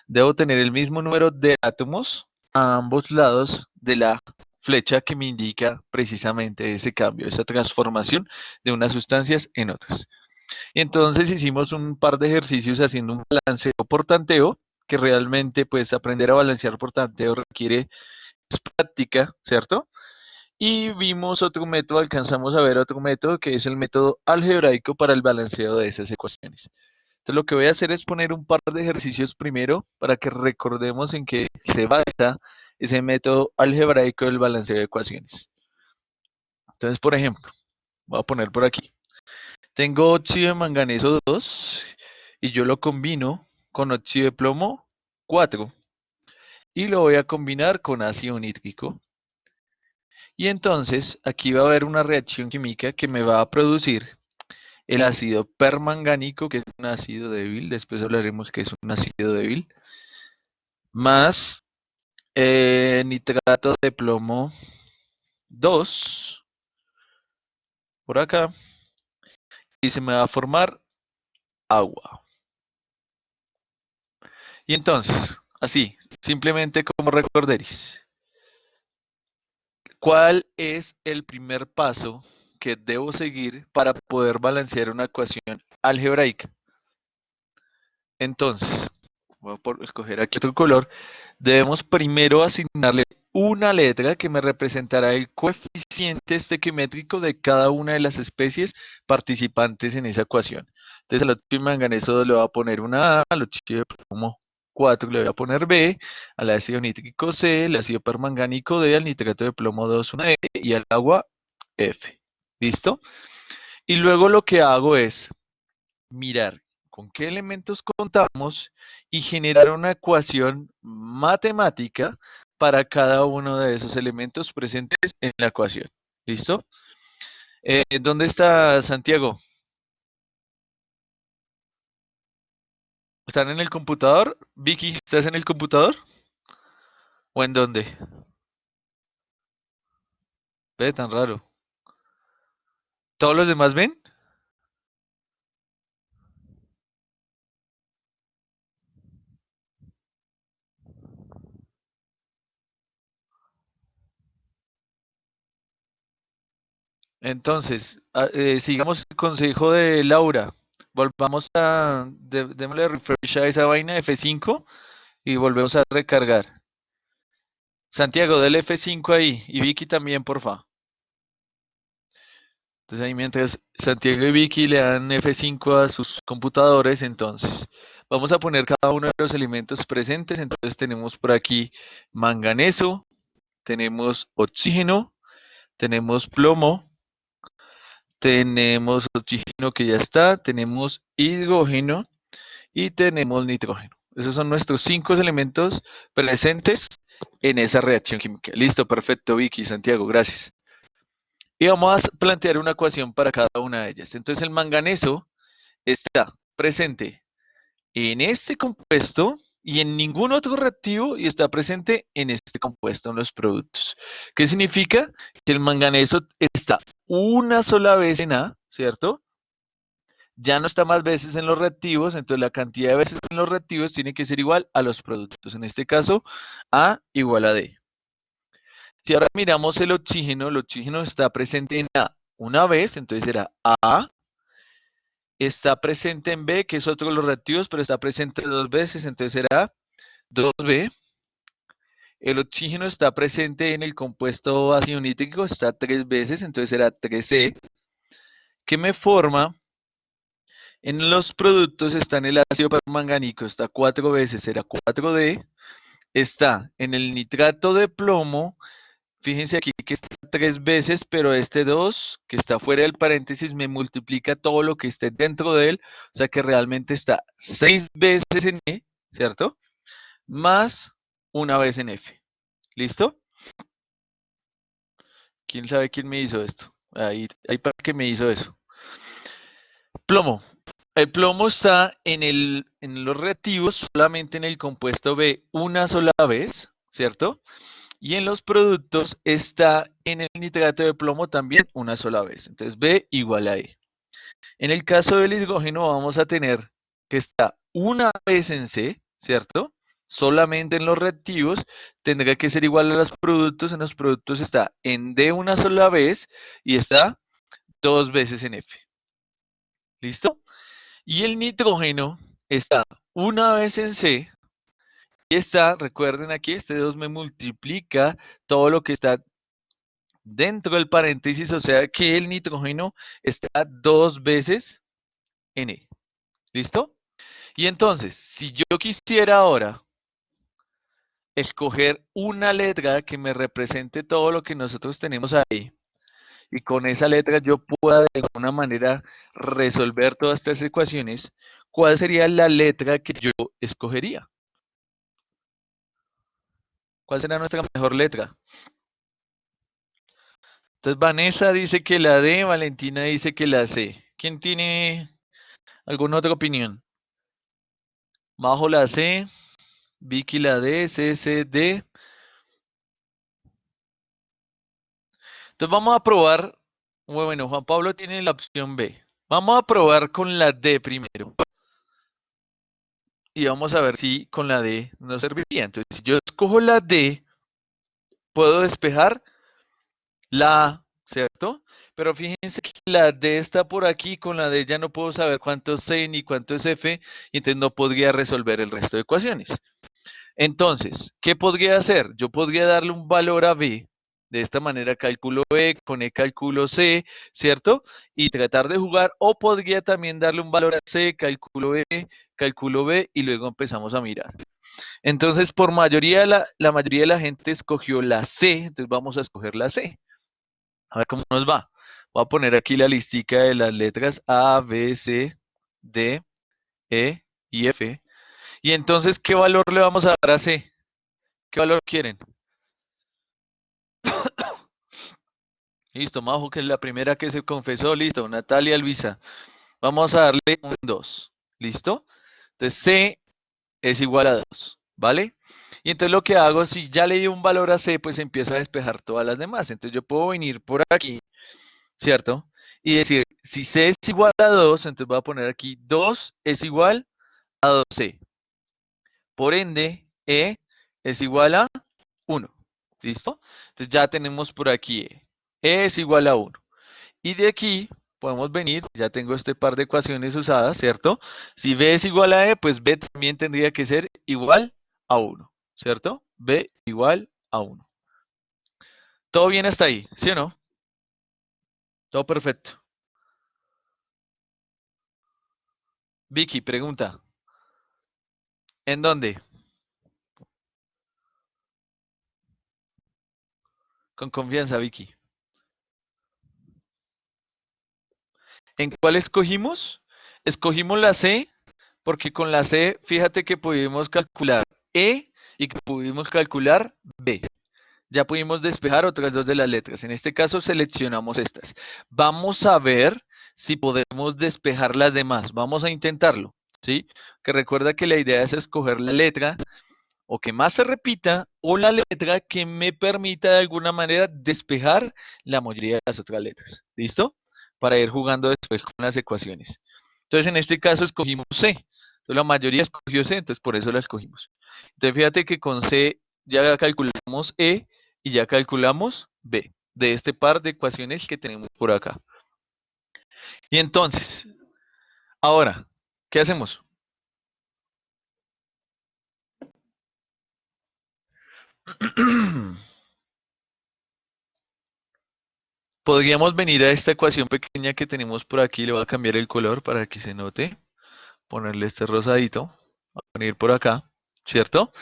debo tener el mismo número de átomos a ambos lados de la flecha que me indica precisamente ese cambio, esa transformación de unas sustancias en otras. Y entonces hicimos un par de ejercicios haciendo un balanceo por tanteo, que realmente pues aprender a balancear por tanteo requiere práctica, ¿cierto? Y vimos otro método, alcanzamos a ver otro método que es el método algebraico para el balanceo de esas ecuaciones. Entonces lo que voy a hacer es poner un par de ejercicios primero para que recordemos en qué se basa ese método algebraico del balanceo de ecuaciones. Entonces, por ejemplo, voy a poner por aquí. Tengo óxido de manganeso 2 y yo lo combino con óxido de plomo 4 y lo voy a combinar con ácido nítrico. Y entonces aquí va a haber una reacción química que me va a producir el ácido permangánico, que es un ácido débil, después hablaremos que es un ácido débil, más nitrato de plomo 2 por acá, y se me va a formar agua. Y entonces, así, simplemente como recorderis, ¿cuál es el primer paso que debo seguir para poder balancear una ecuación algebraica? Entonces, voy a escoger aquí otro color. Debemos primero asignarle una letra que me representará el coeficiente estequiométrico de cada una de las especies participantes en esa ecuación. Entonces al óxido de manganeso le voy a poner una A, al óxido de plomo 4 le voy a poner B, al ácido nítrico C, al ácido permangánico D, al nitrato de plomo 2 una E y al agua F. ¿Listo? Y luego lo que hago es mirar con qué elementos contamos y generar una ecuación matemática para cada uno de esos elementos presentes en la ecuación. ¿Listo? ¿Dónde está Santiago? ¿Están en el computador? Vicky, ¿estás en el computador? ¿O en dónde? Ve, tan raro. ¿Todos los demás ven? Entonces, sigamos el consejo de Laura. Volvamos démosle refresh a esa vaina F5 y volvemos a recargar. Santiago, del F5 ahí. Y Vicky también, porfa. Entonces ahí mientras Santiago y Vicky le dan F5 a sus computadores, entonces vamos a poner cada uno de los elementos presentes. Entonces tenemos por aquí manganeso, tenemos oxígeno, tenemos plomo, tenemos oxígeno que ya está, tenemos hidrógeno y tenemos nitrógeno. Esos son nuestros 5 elementos presentes en esa reacción química. Listo, perfecto, Vicky, Santiago, gracias. Y vamos a plantear una ecuación para cada una de ellas. Entonces el manganeso está presente en este compuesto y en ningún otro reactivo y está presente en este compuesto en los productos. ¿Qué significa? Que el manganeso está una sola vez en A, ¿cierto? Ya no está más veces en los reactivos, entonces la cantidad de veces en los reactivos tiene que ser igual a los productos. En este caso, A igual a D. Si ahora miramos el oxígeno está presente en A una vez, entonces será A, está presente en B, que es otro de los reactivos, pero está presente dos veces, entonces será 2B. El oxígeno está presente en el compuesto ácido nítrico, está tres veces, entonces será 3C, que me forma, en los productos está en el ácido permangánico, está cuatro veces, será 4D, está en el nitrato de plomo. Fíjense aquí que está tres veces, pero este 2 que está fuera del paréntesis me multiplica todo lo que esté dentro de él, o sea que realmente está 6 veces en E, ¿cierto? Más una vez en F. ¿Listo? ¿Quién sabe quién me hizo esto? Ahí para qué me hizo eso. Plomo. El plomo está en los reactivos solamente en el compuesto B una sola vez, ¿cierto? Y en los productos está en el nitrato de plomo también una sola vez. Entonces B igual a E. En el caso del hidrógeno vamos a tener que está una vez en C, ¿cierto? solamente en los reactivos, tendría que ser igual a los productos. En los productos está en D una sola vez y está dos veces en F. ¿Listo? Y el nitrógeno está una vez en C y está, recuerden aquí, este 2 me multiplica todo lo que está dentro del paréntesis, o sea que el nitrógeno está dos veces en E. ¿Listo? Y entonces, si yo quisiera ahora escoger una letra que me represente todo lo que nosotros tenemos ahí, y con esa letra yo pueda de alguna manera resolver todas estas ecuaciones, ¿cuál sería la letra que yo escogería? ¿Cuál será nuestra mejor letra? Entonces Vanessa dice que la D, Valentina dice que la C. ¿Quién tiene alguna otra opinión? Majo la C, Vicky la D, C, C, D. Entonces vamos a probar, bueno, Juan Pablo tiene la opción B. Vamos a probar con la D primero. Y vamos a ver si con la D nos serviría. Entonces, si yo escojo la D, puedo despejar la A, ¿cierto? Pero fíjense que la D está por aquí, con la D ya no puedo saber cuánto es C ni cuánto es F, y entonces no podría resolver el resto de ecuaciones. Entonces, ¿qué podría hacer? Yo podría darle un valor a B, de esta manera calculo B, con E calculo C, ¿cierto? Y tratar de jugar, o podría también darle un valor a C, calculo B, y luego empezamos a mirar. Entonces, por mayoría, la mayoría de la gente escogió la C, entonces vamos a escoger la C. A ver cómo nos va. Voy a poner aquí la listica de las letras A, B, C, D, E y F. Y entonces, ¿qué valor le vamos a dar a C? ¿Qué valor quieren? Listo, Majo, que es la primera que se confesó. Listo, Natalia Luisa. Vamos a darle un 2. ¿Listo? Entonces, C es igual a 2, ¿vale? Y entonces lo que hago, si ya le di un valor a C, pues empiezo a despejar todas las demás. Entonces yo puedo venir por aquí, ¿cierto? Y decir, si C es igual a 2, entonces voy a poner aquí 2 es igual a 2C. Por ende, E es igual a 1. ¿Listo? Entonces ya tenemos por aquí E. E es igual a 1. Y de aquí podemos venir, ya tengo este par de ecuaciones usadas, ¿cierto? Si B es igual a E, pues B también tendría que ser igual a 1, ¿cierto? B igual a 1. ¿Todo bien hasta ahí? ¿Sí o no? Todo perfecto. Vicky, pregunta. ¿En dónde? Con confianza, Vicky. ¿En cuál escogimos? Escogimos la C porque con la C, fíjate que pudimos calcular E y que pudimos calcular B. Ya pudimos despejar otras dos de las letras. En este caso seleccionamos estas. Vamos a ver si podemos despejar las demás. Vamos a intentarlo, ¿sí? Que recuerda que la idea es escoger la letra o que más se repita o la letra que me permita de alguna manera despejar la mayoría de las otras letras. ¿Listo? Para ir jugando después con las ecuaciones. Entonces en este caso escogimos C. Entonces la mayoría escogió C, entonces por eso la escogimos. Entonces fíjate que con C ya calculamos E y ya calculamos B de este par de ecuaciones que tenemos por acá. Y entonces, ahora, ¿qué hacemos? Podríamos venir a esta ecuación pequeña que tenemos por aquí, le voy a cambiar el color para que se note, ponerle este rosadito, voy a venir por acá, ¿cierto?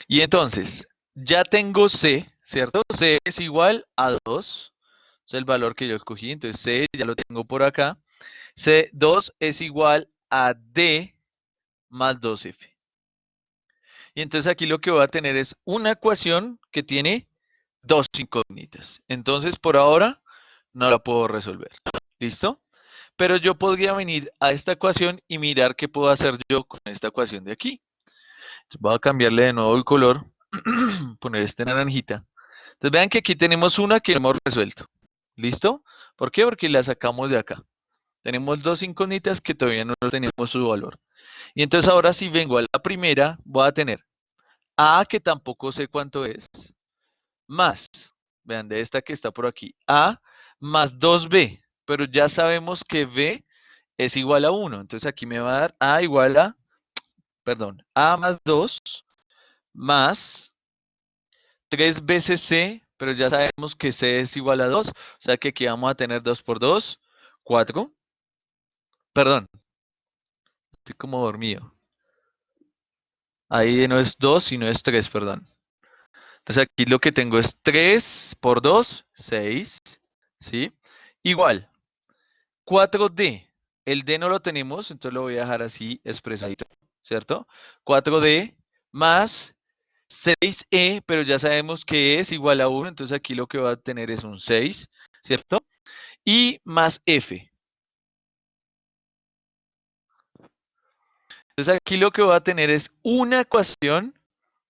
Y entonces, ya tengo C, ¿cierto? C es igual a 2, es el valor que yo escogí, entonces C ya lo tengo por acá. C2 es igual a D más 2F. Y entonces aquí lo que voy a tener es una ecuación que tiene dos incógnitas. Entonces, por ahora, no la puedo resolver. ¿Listo? Pero yo podría venir a esta ecuación y mirar qué puedo hacer yo con esta ecuación de aquí. Entonces, voy a cambiarle de nuevo el color, poner este naranjita. Entonces vean que aquí tenemos una que no hemos resuelto. ¿Listo? ¿Por qué? Porque la sacamos de acá. Tenemos dos incógnitas que todavía no tenemos su valor. Y entonces ahora si vengo a la primera, voy a tener A, que tampoco sé cuánto es, más, vean, de esta que está por aquí, A más 2B, pero ya sabemos que B es igual a 1. Entonces aquí me va a dar A igual a, perdón, A más 2 más 3 veces C, pero ya sabemos que C es igual a 2. O sea que aquí vamos a tener 2 por 2, 4. Perdón, estoy como dormido. Ahí no es 2, sino es 3, perdón. Entonces aquí lo que tengo es 3 por 2, 6, ¿sí? Igual, 4D. El D no lo tenemos, entonces lo voy a dejar así expresadito, ¿cierto? 4D más 6E, pero ya sabemos que es igual a 1, entonces aquí lo que va a tener es un 6, ¿cierto? Y más F. Entonces aquí lo que va a tener es una ecuación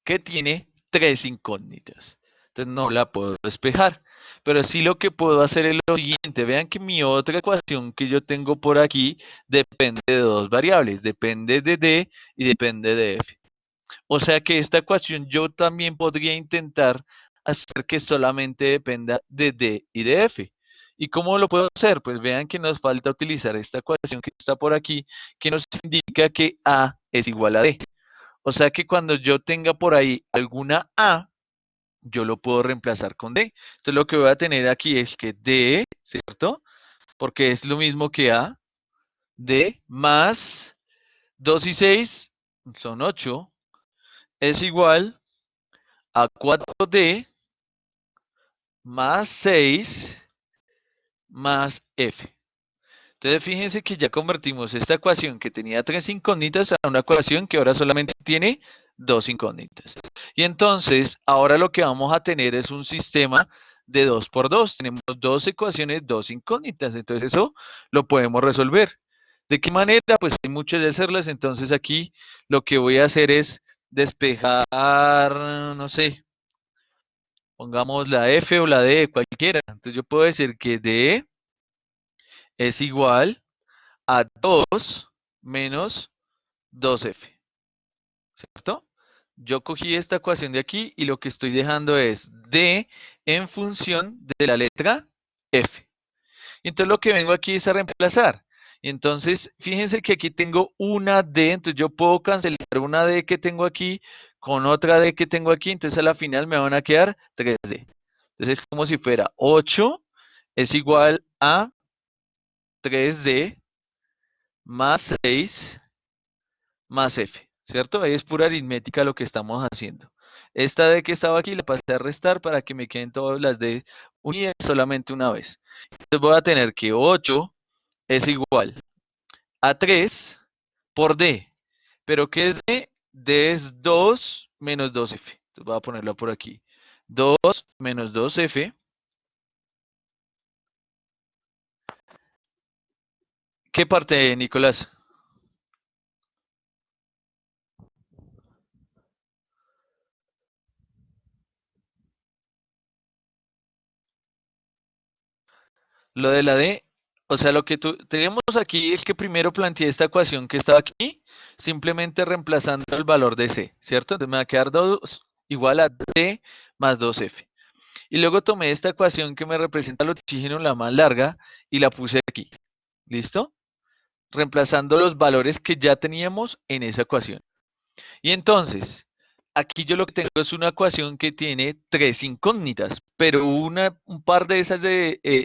que tiene tres incógnitas. Entonces no la puedo despejar. Pero sí lo que puedo hacer es lo siguiente. Vean que mi otra ecuación que yo tengo por aquí depende de dos variables. Depende de D y depende de F. O sea que esta ecuación yo también podría intentar hacer que solamente dependa de D y de F. ¿Y cómo lo puedo hacer? Pues vean que nos falta utilizar esta ecuación que está por aquí, que nos indica que A es igual a D. O sea que cuando yo tenga por ahí alguna A, yo lo puedo reemplazar con D. Entonces lo que voy a tener aquí es que D, ¿cierto? Porque es lo mismo que A, D más 2 y 6 son 8, es igual a 4D más 6 más F. Entonces fíjense que ya convertimos esta ecuación que tenía tres incógnitas a una ecuación que ahora solamente tiene dos incógnitas. Y entonces ahora lo que vamos a tener es un sistema de 2 por 2. Tenemos dos ecuaciones, dos incógnitas. Entonces eso lo podemos resolver. ¿De qué manera? Pues hay muchas de hacerlas. Entonces aquí lo que voy a hacer es despejar, no sé, pongamos la F o la D, cualquiera. Entonces yo puedo decir que D es igual a 2 menos 2F, ¿cierto? Yo cogí esta ecuación de aquí y lo que estoy dejando es D en función de la letra F. Y entonces lo que vengo aquí es a reemplazar. Y entonces, fíjense que aquí tengo una D, entonces yo puedo cancelar una D que tengo aquí con otra D que tengo aquí, entonces a la final me van a quedar 3D. Entonces es como si fuera 8 es igual a 3D más 6 más F, ¿cierto? Ahí es pura aritmética lo que estamos haciendo. Esta D que estaba aquí la pasé a restar para que me queden todas las D unidas solamente una vez. Entonces voy a tener que 8 es igual a 3 por D. ¿Pero qué es D? D es 2 menos 2F. Entonces voy a ponerlo por aquí. 2 menos 2F. ¿Qué parte, Nicolás? Lo de la D, o sea, lo que tenemos aquí es que primero planteé esta ecuación que estaba aquí, simplemente reemplazando el valor de C, ¿cierto? Entonces me va a quedar 2 igual a D más 2F. Y luego tomé esta ecuación que me representa el oxígeno, la más larga, y la puse aquí. ¿Listo? Reemplazando los valores que ya teníamos en esa ecuación. Y entonces, aquí yo lo que tengo es una ecuación que tiene tres incógnitas, pero un par de esas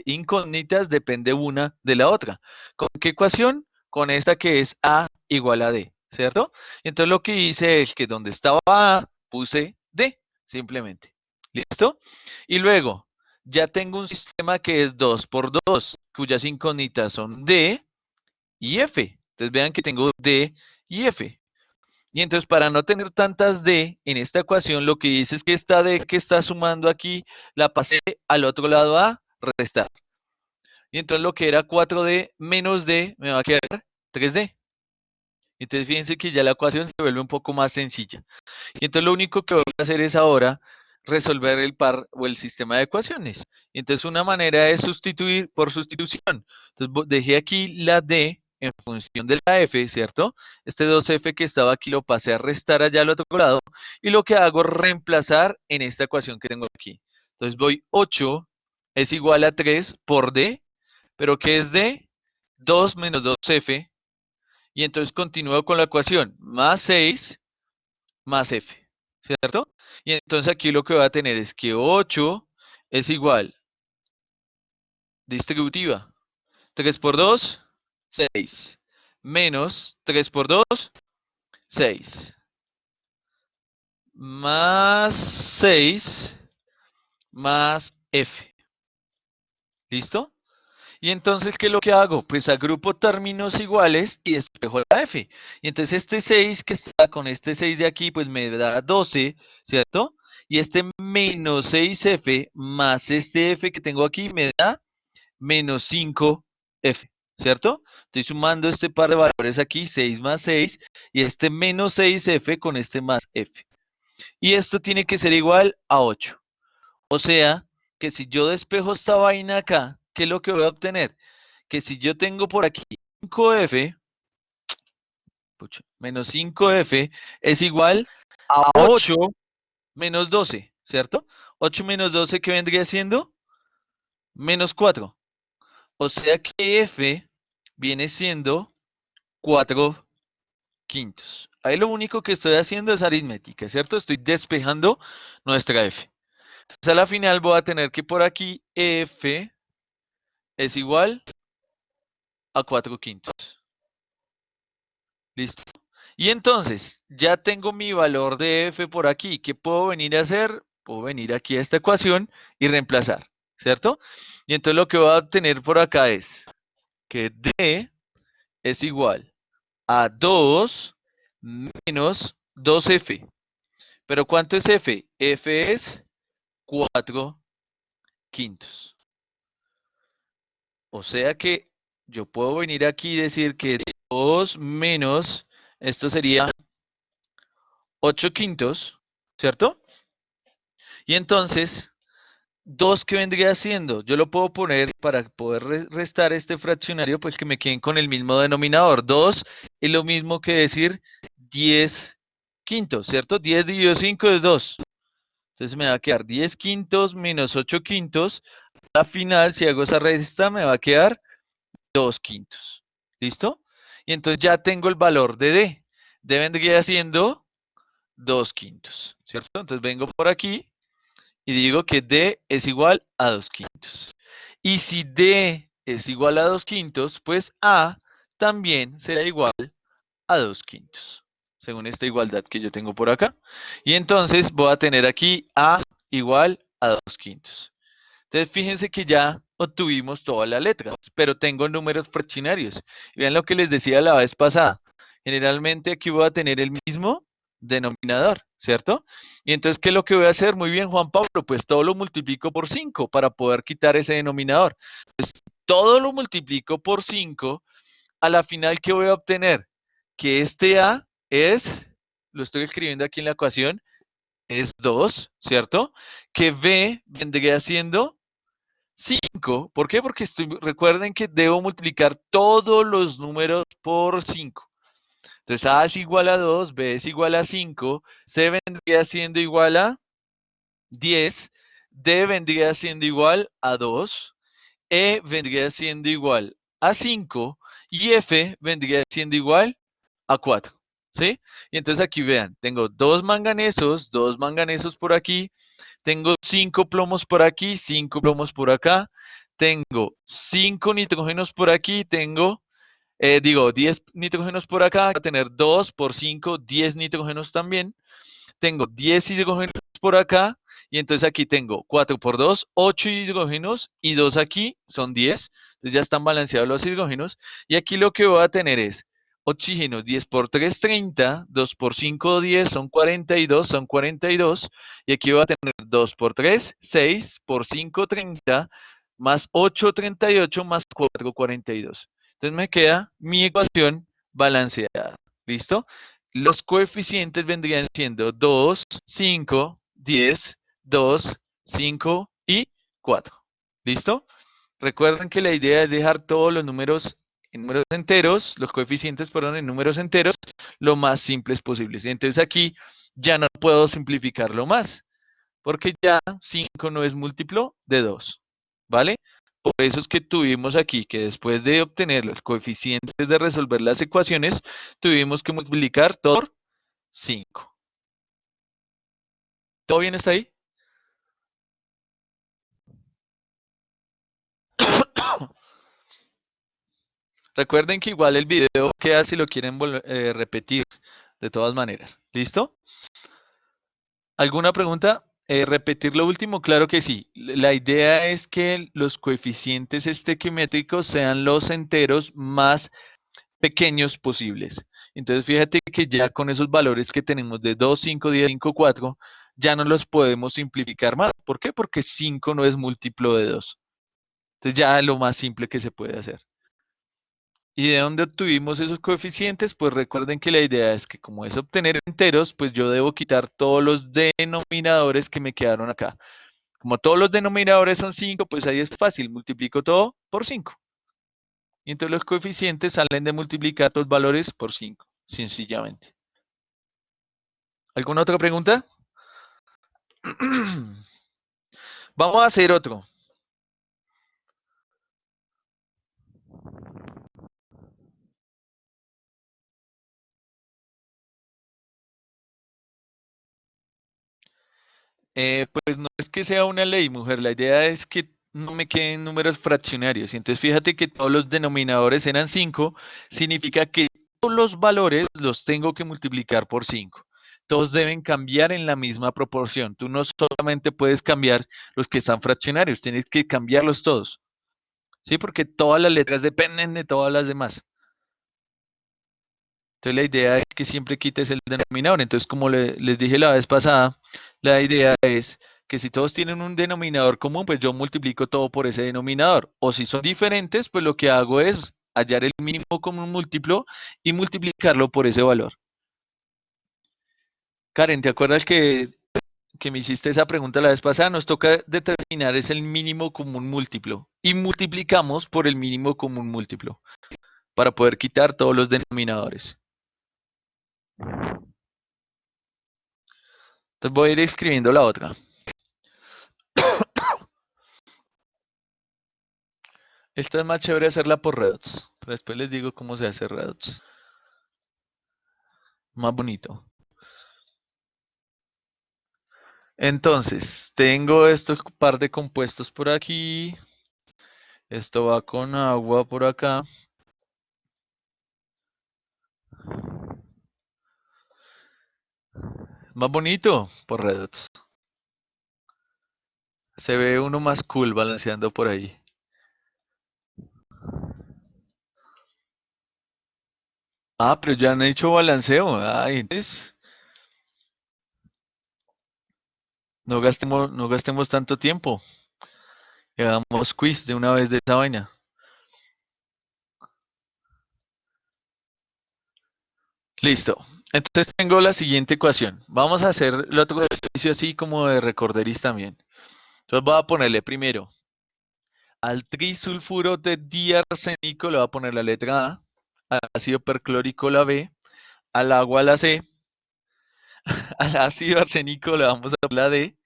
incógnitas depende una de la otra. ¿Con qué ecuación? Con esta que es A igual a D, ¿cierto? Entonces lo que hice es que donde estaba A, puse D, simplemente. ¿Listo? Y luego, ya tengo un sistema que es 2 por 2, cuyas incógnitas son D y F. Entonces vean que tengo D y F. Y entonces para no tener tantas D en esta ecuación, lo que dice es que esta D que está sumando aquí, la pasé al otro lado a restar. Y entonces lo que era 4D menos D me va a quedar 3D. Entonces fíjense que ya la ecuación se vuelve un poco más sencilla. Y entonces lo único que voy a hacer es ahora resolver el par o el sistema de ecuaciones. Y entonces una manera es sustituir por sustitución. Entonces dejé aquí la D en función de la f, ¿cierto? Este 2f que estaba aquí lo pasé a restar allá al otro lado y lo que hago es reemplazar en esta ecuación que tengo aquí. Entonces voy 8 es igual a 3 por d, pero ¿qué es d? 2 menos 2f, y entonces continúo con la ecuación, más 6 más f, ¿cierto? Y entonces aquí lo que voy a tener es que 8 es igual, distributiva, 3 por 2, 6, menos 3 por 2, 6, más 6, más f, ¿listo? Y entonces, ¿qué es lo que hago? Pues agrupo términos iguales y despejo la f. Y entonces este 6 que está con este 6 de aquí, pues me da 12, ¿cierto? Y este menos 6f más este f que tengo aquí me da menos 5f, ¿cierto? Estoy sumando este par de valores aquí, 6 más 6, y este menos 6f con este más f. Y esto tiene que ser igual a 8. O sea, que si yo despejo esta vaina acá, ¿qué es lo que voy a obtener? Que si yo tengo por aquí 5f, menos 5f es igual a 8 menos 12, ¿cierto? 8 menos 12, ¿qué vendría siendo? Menos 4. O sea que f viene siendo 4 quintos. Ahí lo único que estoy haciendo es aritmética, ¿cierto? Estoy despejando nuestra f. Entonces a la final voy a tener que por aquí f es igual a 4 quintos. ¿Listo? Y entonces, ya tengo mi valor de f por aquí. ¿Qué puedo venir a hacer? Puedo venir aquí a esta ecuación y reemplazar, ¿cierto? Y entonces lo que voy a obtener por acá es que d es igual a 2 menos 2f. ¿Pero cuánto es f? F es 4 quintos. O sea que yo puedo venir aquí y decir que 2 menos, esto sería 8 quintos, ¿cierto? Y entonces, 2 que vendría siendo, yo lo puedo poner para poder restar este fraccionario, pues que me queden con el mismo denominador. 2 es lo mismo que decir 10 quintos, ¿cierto? 10 dividido 5 es 2. Entonces me va a quedar 10 quintos menos 8 quintos. Al final, si hago esa resta, me va a quedar 2 quintos. ¿Listo? Y entonces ya tengo el valor de D. D vendría siendo 2 quintos, ¿cierto? Entonces vengo por aquí y digo que D es igual a 2 quintos. Y si D es igual a 2 quintos, pues A también será igual a 2 quintos, según esta igualdad que yo tengo por acá. Y entonces voy a tener aquí A igual a 2 quintos. Entonces fíjense que ya obtuvimos todas las letras, pero tengo números fraccionarios. Y vean lo que les decía la vez pasada. Generalmente aquí voy a tener el mismo denominador, ¿cierto? Y entonces, ¿qué es lo que voy a hacer? Muy bien, Juan Pablo, pues todo lo multiplico por 5 para poder quitar ese denominador. Pues todo lo multiplico por 5. A la final, ¿qué voy a obtener? Que este A es, lo estoy escribiendo aquí en la ecuación, es 2, ¿cierto? Que B vendría siendo 5. ¿Por qué? Porque recuerden que debo multiplicar todos los números por 5. Entonces A es igual a 2, B es igual a 5, C vendría siendo igual a 10, D vendría siendo igual a 2, E vendría siendo igual a 5 y F vendría siendo igual a 4. ¿Sí? Y entonces aquí vean, tengo dos manganesos por aquí, tengo 5 plomos por aquí, 5 plomos por acá, tengo 5 nitrógenos por aquí, tengo, 10 nitrógenos por acá, voy a tener 2 por 5, 10 nitrógenos también, tengo 10 hidrógenos por acá, y entonces aquí tengo 4 por 2, 8 hidrógenos, y 2 aquí son 10, entonces ya están balanceados los hidrógenos, y aquí lo que voy a tener es oxígenos, 10 por 3, 30, 2 por 5, 10, son 42, y aquí voy a tener 2 por 3, 6, por 5, 30, más 8, 38, más 4, 42. Entonces me queda mi ecuación balanceada. ¿Listo? Los coeficientes vendrían siendo 2, 5, 10, 2, 5 y 4. ¿Listo? Recuerden que la idea es dejar todos los números en números enteros, los coeficientes, perdón, en números enteros, lo más simples posibles. Entonces aquí ya no puedo simplificarlo más, porque ya 5 no es múltiplo de 2, ¿vale? Por eso es que tuvimos aquí que después de obtener los coeficientes de resolver las ecuaciones, tuvimos que multiplicar todo por 5. ¿Todo bien está ahí? Recuerden que igual el video queda si lo quieren repetir de todas maneras. ¿Listo? ¿Alguna pregunta? ¿Repetir lo último? Claro que sí. La idea es que los coeficientes estequiométricos sean los enteros más pequeños posibles. Entonces, fíjate que ya con esos valores que tenemos de 2, 5, 10, 5, 4, ya no los podemos simplificar más. ¿Por qué? Porque 5 no es múltiplo de 2. Entonces, ya es lo más simple que se puede hacer. ¿Y de dónde obtuvimos esos coeficientes? Pues recuerden que la idea es que como es obtener enteros, pues yo debo quitar todos los denominadores que me quedaron acá. Como todos los denominadores son 5, pues ahí es fácil, multiplico todo por 5. Y entonces los coeficientes salen de multiplicar los valores por 5, sencillamente. ¿Alguna otra pregunta? Vamos a hacer otro. Pues no es que sea una ley, mujer. La idea es que no me queden números fraccionarios. Y entonces fíjate que todos los denominadores eran 5, significa que todos los valores los tengo que multiplicar por 5. Todos deben cambiar en la misma proporción. Tú no solamente puedes cambiar los que están fraccionarios, tienes que cambiarlos todos. ¿Sí? Porque todas las letras dependen de todas las demás. Entonces la idea es que siempre quites el denominador. Entonces, como les dije la vez pasada, la idea es que si todos tienen un denominador común, pues yo multiplico todo por ese denominador. O si son diferentes, pues lo que hago es hallar el mínimo común múltiplo y multiplicarlo por ese valor. Karen, ¿te acuerdas que me hiciste esa pregunta la vez pasada? Nos toca determinar es el mínimo común múltiplo y multiplicamos por el mínimo común múltiplo para poder quitar todos los denominadores. Entonces voy a ir escribiendo la otra. Esta es más chévere hacerla por Redots. Pero después les digo cómo se hace Redots. Más bonito. Entonces, tengo estos par de compuestos por aquí. Esto va con agua por acá. Más bonito por Redots. Se ve uno más cool balanceando por ahí. Ah, pero ya han hecho balanceo. Ay, entonces no gastemos tanto tiempo. Y hagamos quiz de una vez de esa vaina. Listo. Entonces tengo la siguiente ecuación. Vamos a hacer el otro ejercicio así como de recorderis también. Entonces voy a ponerle primero al trisulfuro de diarsénico, le voy a poner la letra A, al ácido perclórico la B, al agua la C, al ácido arsénico le vamos a poner la D,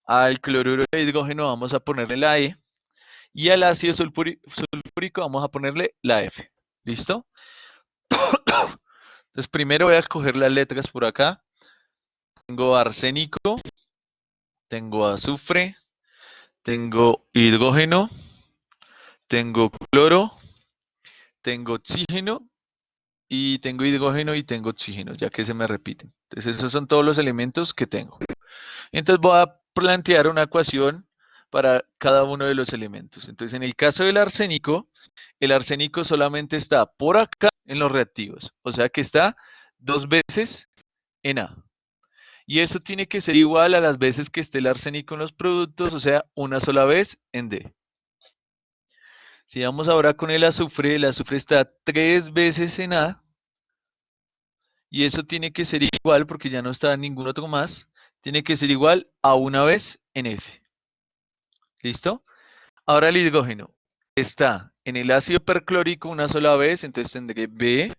al cloruro de hidrógeno vamos a ponerle la E y al ácido sulfúrico vamos a ponerle la F. ¿Listo? Entonces primero voy a escoger las letras por acá. Tengo arsénico, tengo azufre, tengo hidrógeno, tengo cloro, tengo oxígeno y tengo hidrógeno y tengo oxígeno, ya que se me repiten. Entonces esos son todos los elementos que tengo. Entonces voy a plantear una ecuación para cada uno de los elementos. Entonces en el caso del arsénico, el arsénico solamente está por acá en los reactivos, o sea que está dos veces en A. Y eso tiene que ser igual a las veces que esté el arsénico en los productos, o sea, una sola vez en D. Si vamos ahora con el azufre está tres veces en A, y eso tiene que ser igual, porque ya no está ningún otro más, tiene que ser igual a una vez en F. ¿Listo? Ahora el hidrógeno está en el ácido perclórico una sola vez, entonces tendré B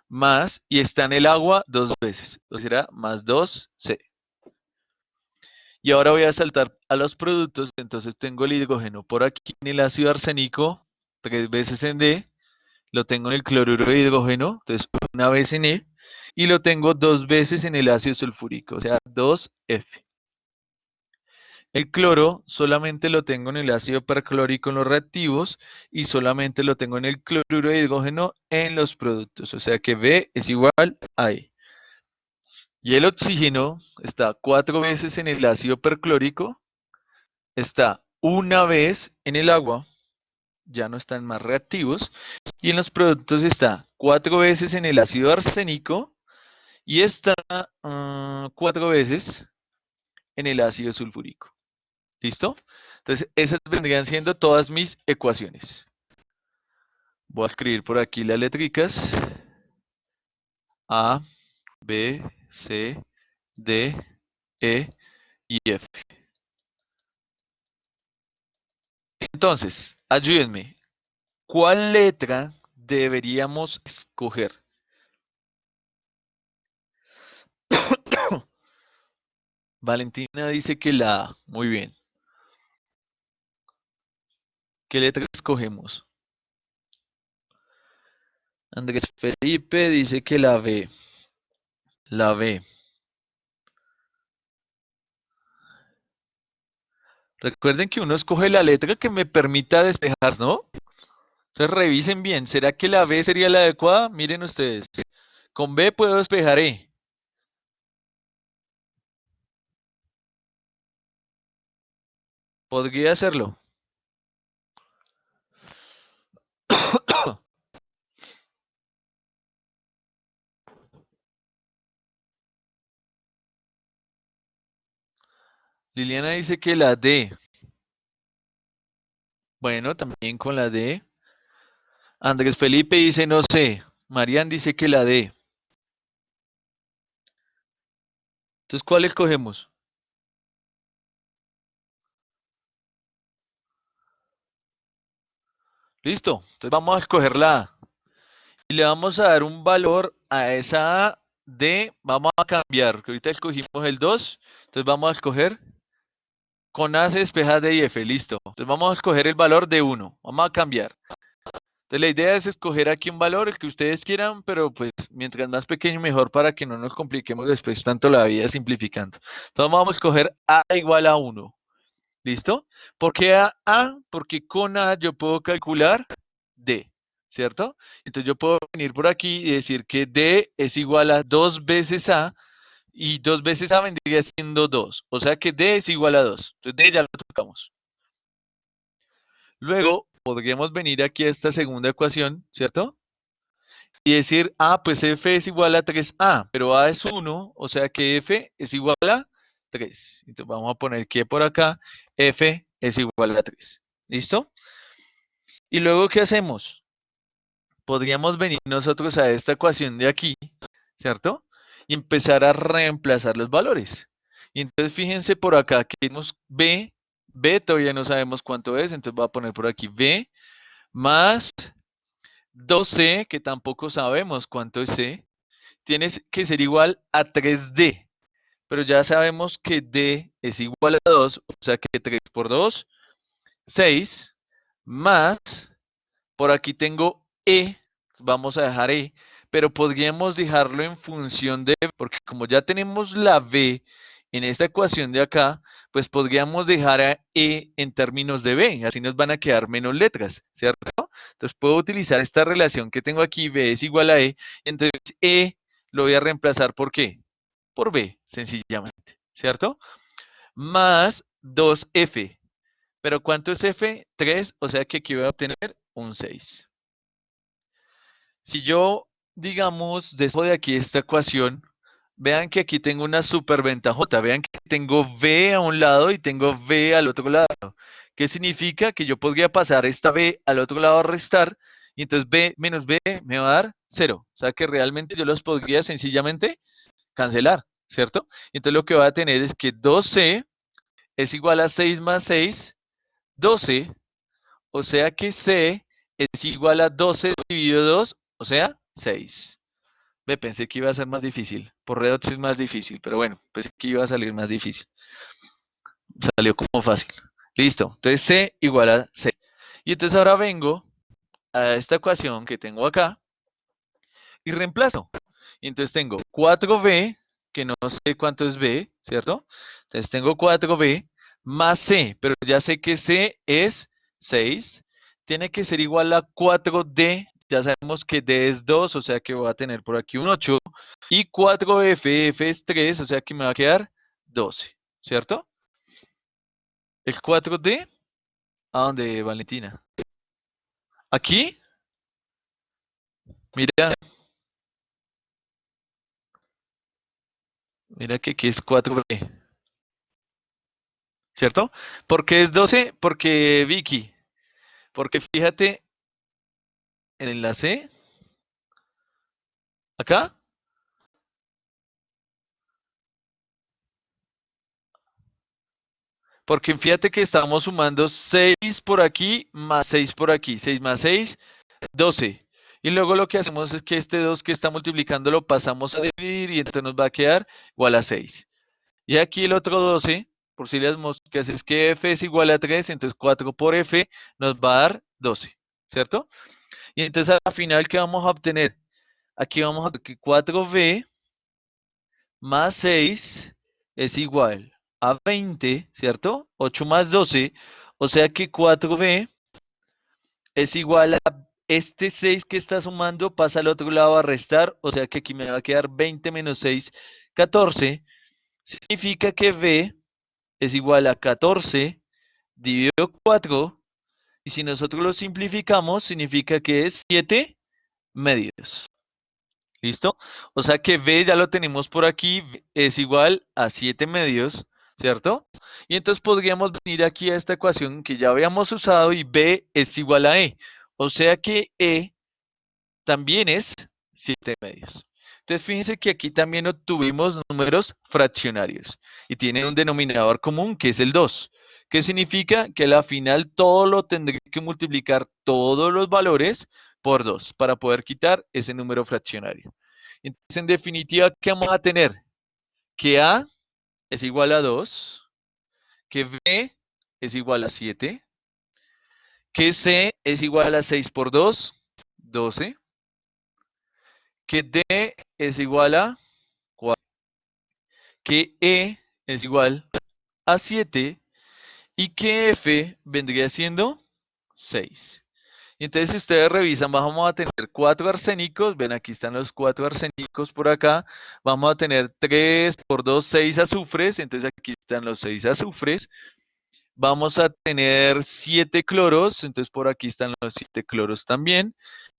más, y está en el agua dos veces, entonces será más 2C. Y ahora voy a saltar a los productos, entonces tengo el hidrógeno por aquí en el ácido arsénico, tres veces en D, lo tengo en el cloruro de hidrógeno, entonces una vez en E, y lo tengo dos veces en el ácido sulfúrico, o sea, 2F. El cloro solamente lo tengo en el ácido perclórico en los reactivos y solamente lo tengo en el cloruro de hidrógeno en los productos, o sea que B es igual a E. Y el oxígeno está cuatro veces en el ácido perclórico, está una vez en el agua, ya no están más reactivos, y en los productos está cuatro veces en el ácido arsénico y está cuatro veces en el ácido sulfúrico. ¿Listo? Entonces, esas vendrían siendo todas mis ecuaciones. Voy a escribir por aquí las letricas. A, B, C, D, E y F. Entonces, ayúdenme. ¿Cuál letra deberíamos escoger? Valentina dice que la A. Muy bien. ¿Qué letra escogemos? Andrés Felipe dice que la B. La B. Recuerden que uno escoge la letra que me permita despejar, ¿no? Entonces revisen bien. ¿Será que la B sería la adecuada? Miren ustedes. Con B puedo despejar E. Podría hacerlo. Liliana dice que la D. Bueno, también con la D. Andrés Felipe dice no sé. Marian dice que la D. Entonces, ¿cuál escogemos? Listo. Entonces vamos a escoger la A. Y le vamos a dar un valor a esa A de, vamos a cambiar, que ahorita escogimos el 2, entonces vamos a escoger con A se despeja D y F, listo. Entonces vamos a escoger el valor de 1, vamos a cambiar. Entonces la idea es escoger aquí un valor, el que ustedes quieran, pero pues mientras más pequeño mejor para que no nos compliquemos después tanto la vida simplificando. Entonces vamos a escoger A igual a 1. ¿Listo? ¿Por qué A? Porque con A yo puedo calcular D, ¿cierto? Entonces yo puedo venir por aquí y decir que D es igual a 2 veces A y 2 veces A vendría siendo 2. O sea que D es igual a 2. Entonces D ya lo tocamos. Luego podríamos venir aquí a esta segunda ecuación, ¿cierto? Y decir, pues F es igual a 3A, pero A es 1, o sea que F es igual a 3. Entonces vamos a poner que por acá F es igual a 3. ¿Listo? Y luego, ¿qué hacemos? Podríamos venir nosotros a esta ecuación de aquí, ¿cierto? Y empezar a reemplazar los valores. Y entonces fíjense por acá que tenemos B, B todavía no sabemos cuánto es, entonces voy a poner por aquí B más 2C, que tampoco sabemos cuánto es C, tienes que ser igual a 3D, pero ya sabemos que D es igual a 2, o sea que 3 por 2, 6, más, por aquí tengo E, vamos a dejar E, pero podríamos dejarlo en función de, porque como ya tenemos la B en esta ecuación de acá, pues podríamos dejar a E en términos de B, así nos van a quedar menos letras, ¿cierto? Entonces puedo utilizar esta relación que tengo aquí, B es igual a E, entonces E lo voy a reemplazar por ¿qué? Por B, sencillamente, ¿cierto? Más 2F. ¿Pero cuánto es F? 3, o sea que aquí voy a obtener un 6. Si yo, digamos, después de aquí esta ecuación, vean que aquí tengo una superventajota. Vean que tengo V a un lado y tengo V al otro lado. ¿Qué significa? Que yo podría pasar esta B al otro lado a restar y entonces B menos B me va a dar 0. O sea que realmente yo los podría sencillamente cancelar, ¿cierto? Entonces lo que va a tener es que 2C es igual a 6 más 6, 12. O sea que C es igual a 12 dividido 2, o sea, 6. Ve, pensé que iba a ser más difícil. Por redox es más difícil, pero bueno, pensé que iba a salir más difícil. Salió como fácil. Listo. Entonces C igual a 6. Y entonces ahora vengo a esta ecuación que tengo acá y reemplazo. Y entonces tengo 4b, que no sé cuánto es b, ¿cierto? Entonces tengo 4b más c, pero ya sé que c es 6. Tiene que ser igual a 4d. Ya sabemos que d es 2, o sea que voy a tener por aquí un 8. Y 4f, f es 3, o sea que me va a quedar 12, ¿cierto? El 4d, ¿a dónde, Valentina? Aquí, mira, mira que aquí es 4b. ¿Cierto? ¿Por qué es 12? Porque Vicky, porque fíjate en la C, acá, porque fíjate que estamos sumando 6 por aquí más 6 por aquí, 6 más 6, 12. Y luego lo que hacemos es que este 2 que está multiplicando lo pasamos a dividir y entonces nos va a quedar igual a 6. Y aquí el otro 12, por si las moscas, es que F es igual a 3, entonces 4 por F nos va a dar 12, ¿cierto? Y entonces al final, ¿qué vamos a obtener? Aquí vamos a ver que 4b más 6 es igual a 20, ¿cierto? 8 más 12, o sea que 4b es igual a este 6 que está sumando, pasa al otro lado a restar, o sea que aquí me va a quedar 20 menos 6, 14. Significa que b es igual a 14 dividido 4, y si nosotros lo simplificamos, significa que es 7 medios. ¿Listo? O sea que B ya lo tenemos por aquí, es igual a 7 medios, ¿cierto? Y entonces podríamos venir aquí a esta ecuación que ya habíamos usado y B es igual a E. O sea que E también es 7 medios. Entonces fíjense que aquí también obtuvimos números fraccionarios y tienen un denominador común que es el 2. ¿Qué significa? Que a la final todo lo tendré que multiplicar todos los valores por 2 para poder quitar ese número fraccionario. Entonces, en definitiva, ¿qué vamos a tener? Que A es igual a 2, que B es igual a 7, que C es igual a 6 por 2, 12, que D es igual a 4, que E es igual a 7 y que F vendría siendo 6. Y entonces, si ustedes revisan, vamos a tener 4 arsénicos. Ven, aquí están los 4 arsénicos por acá. Vamos a tener 3 por 2, 6 azufres. Entonces, aquí están los 6 azufres. Vamos a tener 7 cloros. Entonces, por aquí están los 7 cloros también.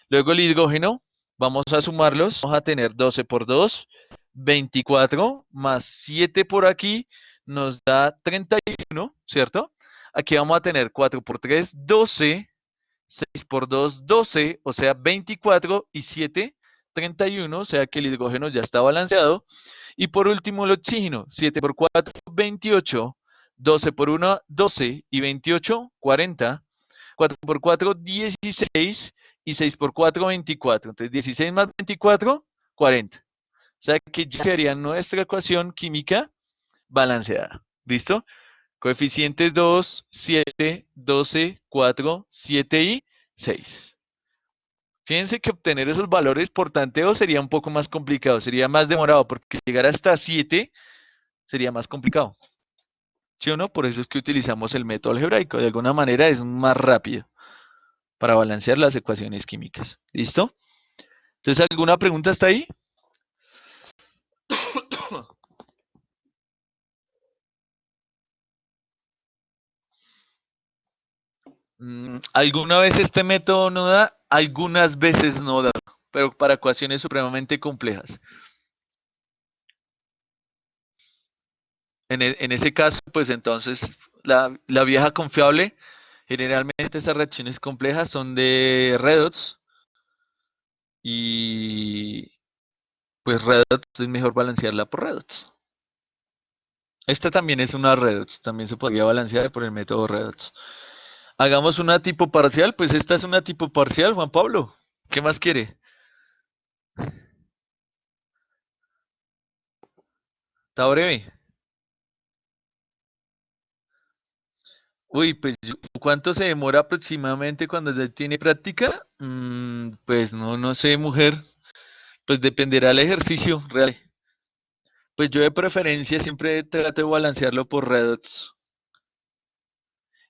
Luego, el hidrógeno, vamos a sumarlos. Vamos a tener 12 por 2, 24, más 7 por aquí, nos da 31, ¿cierto? Aquí vamos a tener 4 por 3, 12. 6 por 2, 12, o sea, 24 y 7, 31, o sea que el hidrógeno ya está balanceado. Y por último el oxígeno, 7 por 4, 28, 12 por 1, 12 y 28, 40, 4 por 4, 16 y 6 por 4, 24. Entonces 16 más 24, 40. O sea que ya quedaría nuestra ecuación química balanceada. ¿Listo? Coeficientes 2, 7, 12, 4, 7 y 6. Fíjense que obtener esos valores por tanteo sería un poco más complicado, sería más demorado, porque llegar hasta 7 sería más complicado. ¿Sí o no? Por eso es que utilizamos el método algebraico. De alguna manera es más rápido para balancear las ecuaciones químicas. ¿Listo? Entonces, ¿alguna pregunta hasta ahí? ¿Alguna vez este método no da? Algunas veces no da, pero para ecuaciones supremamente complejas. En ese caso, pues entonces la vieja confiable, generalmente esas reacciones complejas son de redox y pues redox es mejor balancearla por redox. Esta también es una redox, también se podría balancear por el método redox. Hagamos una tipo parcial, pues esta es una tipo parcial, Juan Pablo. ¿Qué más quiere? Está breve. Uy, pues ¿cuánto se demora aproximadamente cuando ya tiene práctica? Pues no sé, mujer. Pues dependerá del ejercicio real. Pues yo de preferencia siempre trato de balancearlo por redox.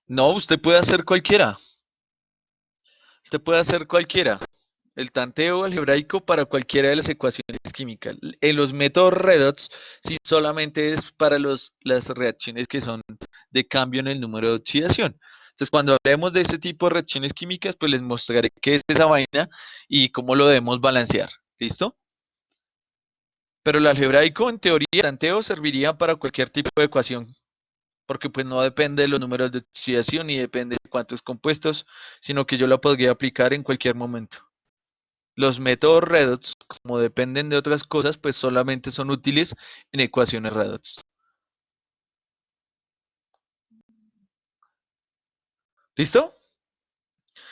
No, usted puede hacer cualquiera. Usted puede hacer cualquiera. El tanteo algebraico para cualquiera de las ecuaciones químicas. En los métodos redox, sí solamente es para las reacciones que son de cambio en el número de oxidación. Entonces, cuando hablemos de este tipo de reacciones químicas, pues les mostraré qué es esa vaina y cómo lo debemos balancear. ¿Listo? Pero el algebraico, en teoría, el tanteo serviría para cualquier tipo de ecuación, porque pues no depende de los números de oxidación ni depende de cuántos compuestos, sino que yo la podría aplicar en cualquier momento. Los métodos redox, como dependen de otras cosas, pues solamente son útiles en ecuaciones redox. ¿Listo?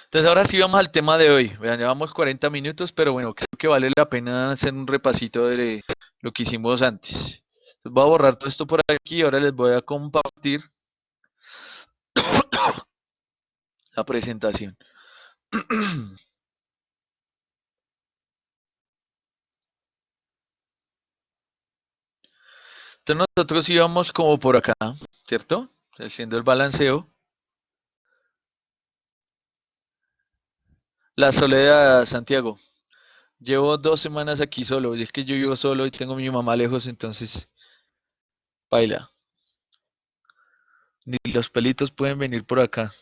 Entonces ahora sí vamos al tema de hoy. Vean, llevamos 40 minutos, pero bueno, creo que vale la pena hacer un repasito de lo que hicimos antes. Entonces voy a borrar todo esto por aquí y ahora les voy a compartir la presentación. Entonces nosotros íbamos como por acá, ¿cierto? Haciendo el balanceo. La soledad, Santiago. Llevo 2 semanas aquí solo, y es que yo vivo solo y tengo a mi mamá lejos, entonces, baila. Ni los pelitos pueden venir por acá.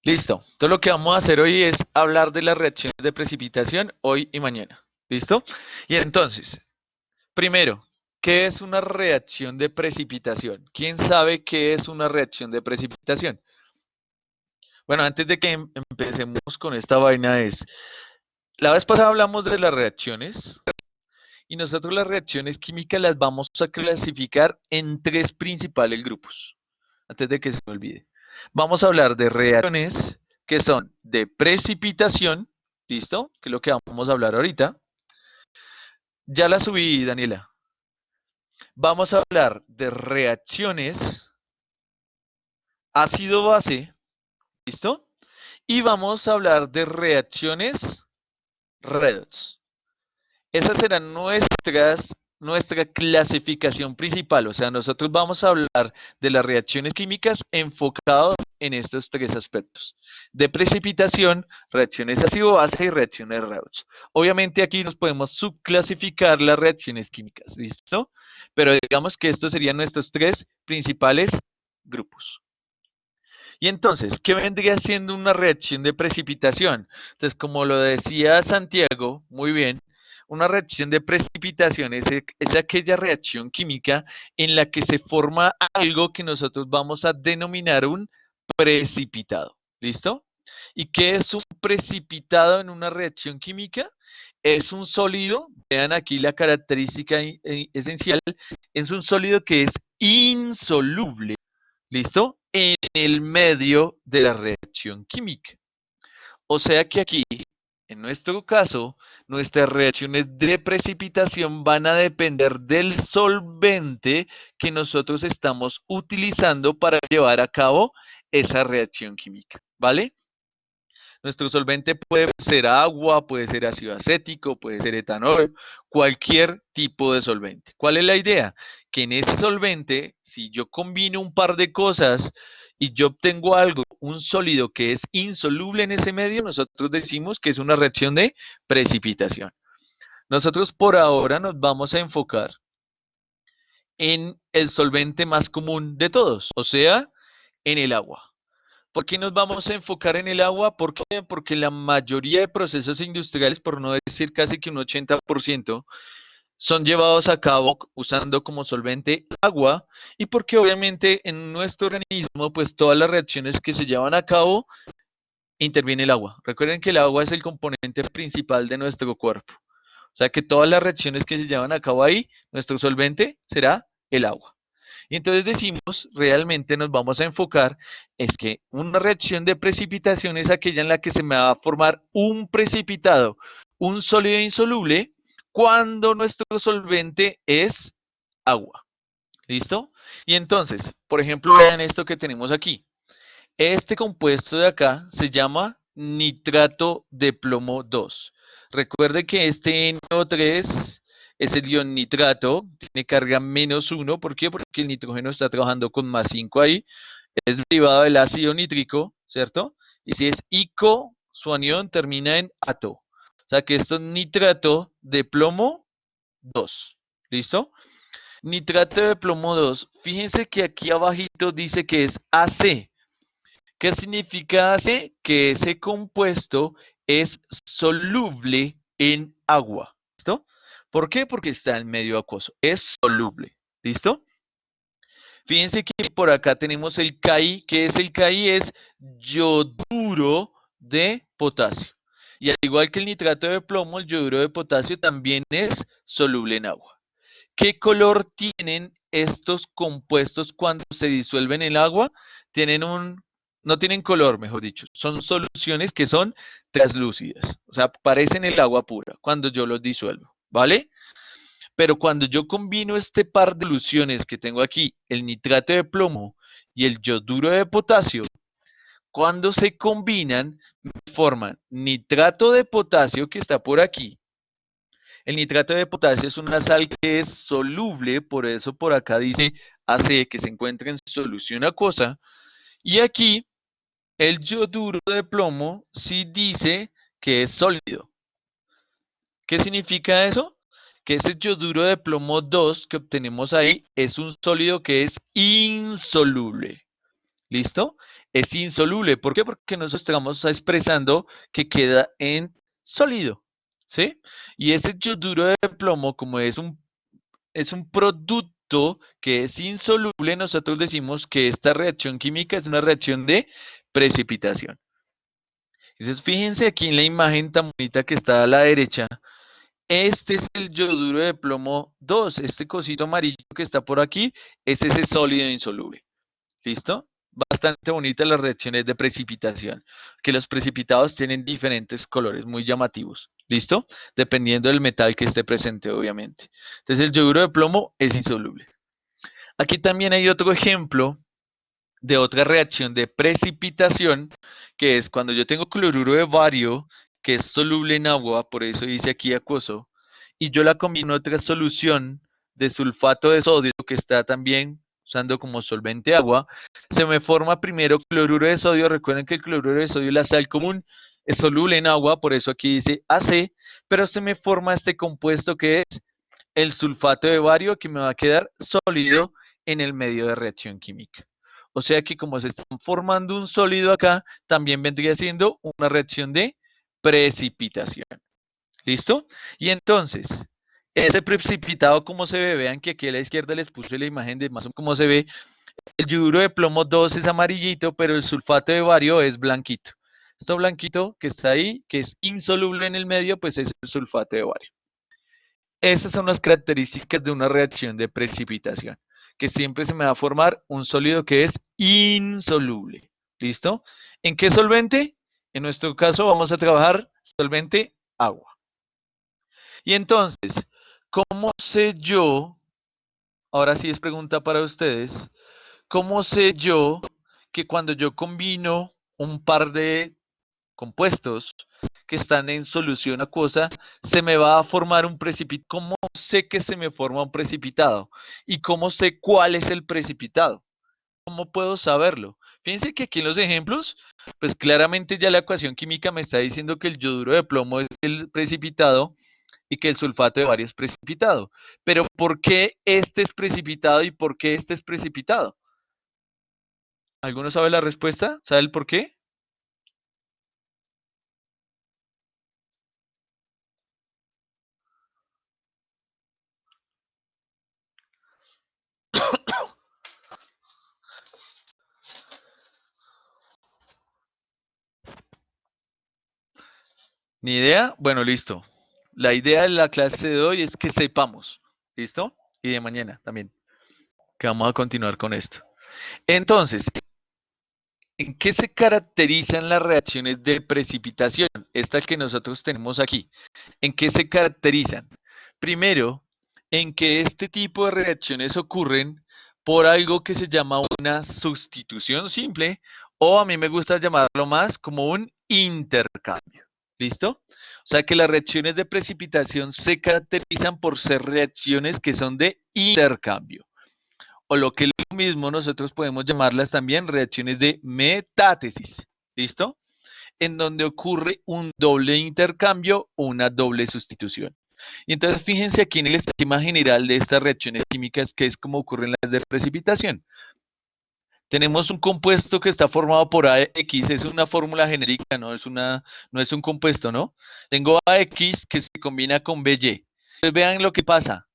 Listo. Todo lo que vamos a hacer hoy es hablar de las reacciones de precipitación hoy y mañana. ¿Listo? Y entonces, primero, ¿qué es una reacción de precipitación? ¿Quién sabe qué es una reacción de precipitación? Bueno, antes de que empecemos con esta vaina es, la vez pasada hablamos de las reacciones y nosotros las reacciones químicas las vamos a clasificar en tres principales grupos. Antes de que se me olvide. Vamos a hablar de reacciones que son de precipitación, ¿listo? Que es lo que vamos a hablar ahorita. Ya la subí, Daniela. Vamos a hablar de reacciones ácido-base, ¿listo? Y vamos a hablar de reacciones redox. Esas serán nuestra clasificación principal. O sea, nosotros vamos a hablar de las reacciones químicas enfocados en estos tres aspectos. De precipitación, reacciones ácido-base y reacciones redox. Obviamente aquí nos podemos subclasificar las reacciones químicas, ¿listo? Pero digamos que estos serían nuestros tres principales grupos. Y entonces, ¿qué vendría siendo una reacción de precipitación? Entonces, como lo decía Santiago, muy bien, una reacción de precipitación es aquella reacción química en la que se forma algo que nosotros vamos a denominar un precipitado. ¿Listo? ¿Y qué es un precipitado en una reacción química? Es un sólido, vean aquí la característica esencial, es un sólido que es insoluble. ¿Listo? En el medio de la reacción química. O sea que aquí, en nuestro caso, nuestras reacciones de precipitación van a depender del solvente que nosotros estamos utilizando para llevar a cabo esa reacción química, ¿vale? Nuestro solvente puede ser agua, puede ser ácido acético, puede ser etanol, cualquier tipo de solvente. ¿Cuál es la idea? Que en ese solvente, si yo combino un par de cosas y yo obtengo algo, un sólido que es insoluble en ese medio, nosotros decimos que es una reacción de precipitación. Nosotros por ahora nos vamos a enfocar en el solvente más común de todos, o sea, en el agua. ¿Por qué nos vamos a enfocar en el agua? ¿Por qué? Porque la mayoría de procesos industriales, por no decir casi que un 80%, son llevados a cabo usando como solvente agua y porque obviamente en nuestro organismo, pues todas las reacciones que se llevan a cabo interviene el agua. Recuerden que el agua es el componente principal de nuestro cuerpo. O sea que todas las reacciones que se llevan a cabo ahí, nuestro solvente será el agua. Y entonces decimos, realmente nos vamos a enfocar, es que una reacción de precipitación es aquella en la que se me va a formar un precipitado, un sólido insoluble, cuando nuestro solvente es agua. ¿Listo? Y entonces, por ejemplo, vean esto que tenemos aquí. Este compuesto de acá se llama nitrato de plomo 2. Recuerde que este NO3 es el ion nitrato, tiene carga -1. ¿Por qué? Porque el nitrógeno está trabajando con +5 ahí. Es derivado del ácido nítrico, ¿cierto? Y si es ico, su anión termina en ato. O sea que esto es nitrato de plomo 2. ¿Listo? Nitrato de plomo 2. Fíjense que aquí abajito dice que es AC. ¿Qué significa AC? Que ese compuesto es soluble en agua. ¿Listo? ¿Por qué? Porque está en medio acuoso. Es soluble. ¿Listo? Fíjense que por acá tenemos el CAI. ¿Qué es el CAI? Es yoduro de potasio. Y al igual que el nitrato de plomo, el yoduro de potasio también es soluble en agua. ¿Qué color tienen estos compuestos cuando se disuelven en el agua? Tienen no tienen color, mejor dicho. Son soluciones que son translúcidas. O sea, parecen el agua pura cuando yo los disuelvo, ¿vale? Pero cuando yo combino este par de soluciones que tengo aquí, el nitrato de plomo y el yoduro de potasio, cuando se combinan, forman nitrato de potasio que está por aquí. El nitrato de potasio es una sal que es soluble, por eso por acá dice AC, que se encuentra en solución acuosa. Y aquí el yoduro de plomo sí dice que es sólido. ¿Qué significa eso? Que ese yoduro de plomo 2 que obtenemos ahí es un sólido que es insoluble. ¿Listo? Es insoluble. ¿Por qué? Porque nosotros estamos expresando que queda en sólido. ¿Sí? Y ese yoduro de plomo, como es un producto que es insoluble, nosotros decimos que esta reacción química es una reacción de precipitación. Entonces, fíjense aquí en la imagen tan bonita que está a la derecha. Este es el yoduro de plomo 2. Este cosito amarillo que está por aquí es ese sólido insoluble. ¿Listo? Bastante bonitas las reacciones de precipitación, que los precipitados tienen diferentes colores muy llamativos. ¿Listo? Dependiendo del metal que esté presente, obviamente. Entonces el yoduro de plomo es insoluble. Aquí también hay otro ejemplo de otra reacción de precipitación, que es cuando yo tengo cloruro de bario, que es soluble en agua, por eso dice aquí acuoso, y yo la combino a otra solución de sulfato de sodio, que está también usando como solvente agua, se me forma primero cloruro de sodio. Recuerden que el cloruro de sodio, la sal común, es soluble en agua, por eso aquí dice AC, pero se me forma este compuesto que es el sulfato de bario, que me va a quedar sólido en el medio de reacción química. O sea que como se está formando un sólido acá, también vendría siendo una reacción de precipitación. ¿Listo? Y entonces, ese precipitado, ¿cómo se ve? Vean que aquí a la izquierda les puse la imagen de más o menos cómo se ve. El yoduro de plomo 2 es amarillito, pero el sulfato de bario es blanquito. Esto blanquito que está ahí, que es insoluble en el medio, pues es el sulfato de bario. Esas son las características de una reacción de precipitación, que siempre se me va a formar un sólido que es insoluble. ¿Listo? ¿En qué solvente? En nuestro caso vamos a trabajar solvente agua. Y entonces, ¿cómo sé yo? Ahora sí es pregunta para ustedes. ¿Cómo sé yo que cuando yo combino un par de compuestos que están en solución acuosa, se me va a formar un precipitado? ¿Cómo sé que se me forma un precipitado? ¿Y cómo sé cuál es el precipitado? ¿Cómo puedo saberlo? Fíjense que aquí en los ejemplos, pues claramente ya la ecuación química me está diciendo que el yoduro de plomo es el precipitado y que el sulfato de bario es precipitado. Pero ¿por qué este es precipitado y por qué este es precipitado? ¿Alguno sabe la respuesta? ¿Sabe el por qué? ¿Ni idea? Bueno, listo. La idea de la clase de hoy es que sepamos. ¿Listo? Y de mañana también. que vamos a continuar con esto. Entonces, ¿en qué se caracterizan las reacciones de precipitación? Esta que nosotros tenemos aquí. ¿En qué se caracterizan? Primero, en que este tipo de reacciones ocurren por algo que se llama una sustitución simple, o a mí me gusta llamarlo más como un intercambio. ¿Listo? O sea que las reacciones de precipitación se caracterizan por ser reacciones que son de intercambio. O lo que es lo mismo, nosotros podemos llamarlas también reacciones de metátesis. ¿Listo? En donde ocurre un doble intercambio o una doble sustitución. Y entonces fíjense aquí en el esquema general de estas reacciones químicas, que es como ocurren las de precipitación. Tenemos un compuesto que está formado por AX, es una fórmula genérica, no es un compuesto, ¿no? Tengo AX que se combina con BY. Entonces vean lo que pasa,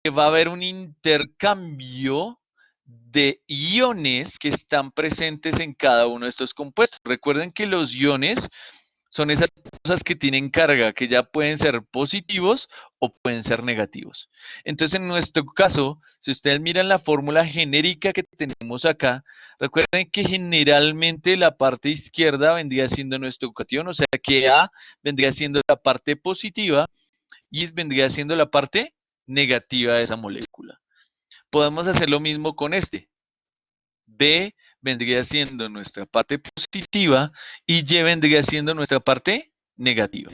que va a haber un intercambio de iones que están presentes en cada uno de estos compuestos. Recuerden que los iones son esas cosas que tienen carga, que ya pueden ser positivos o pueden ser negativos. Entonces, en nuestro caso, si ustedes miran la fórmula genérica que tenemos acá, recuerden que generalmente la parte izquierda vendría siendo nuestro cation, o sea que A vendría siendo la parte positiva y vendría siendo la parte negativa de esa molécula. Podemos hacer lo mismo con este. B vendría siendo nuestra parte positiva y Y vendría siendo nuestra parte negativa.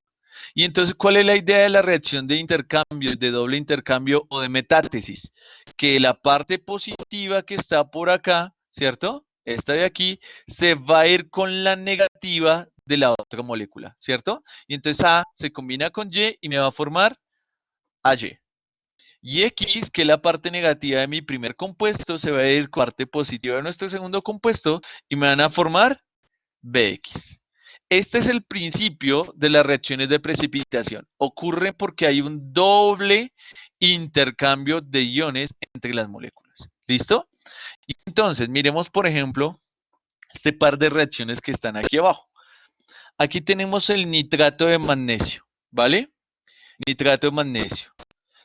Y entonces, ¿cuál es la idea de la reacción de intercambio, de doble intercambio o de metátesis? Que la parte positiva que está por acá, ¿cierto? Esta de aquí, se va a ir con la negativa de la otra molécula, ¿cierto? Y entonces A se combina con Y me va a formar AY. Y X, que es la parte negativa de mi primer compuesto, se va a ir con la parte positiva de nuestro segundo compuesto y me van a formar BX. Este es el principio de las reacciones de precipitación. Ocurre porque hay un doble intercambio de iones entre las moléculas. ¿Listo? Y entonces, miremos, por ejemplo, este par de reacciones que están aquí abajo. Aquí tenemos el nitrato de magnesio, ¿vale? Nitrato de magnesio.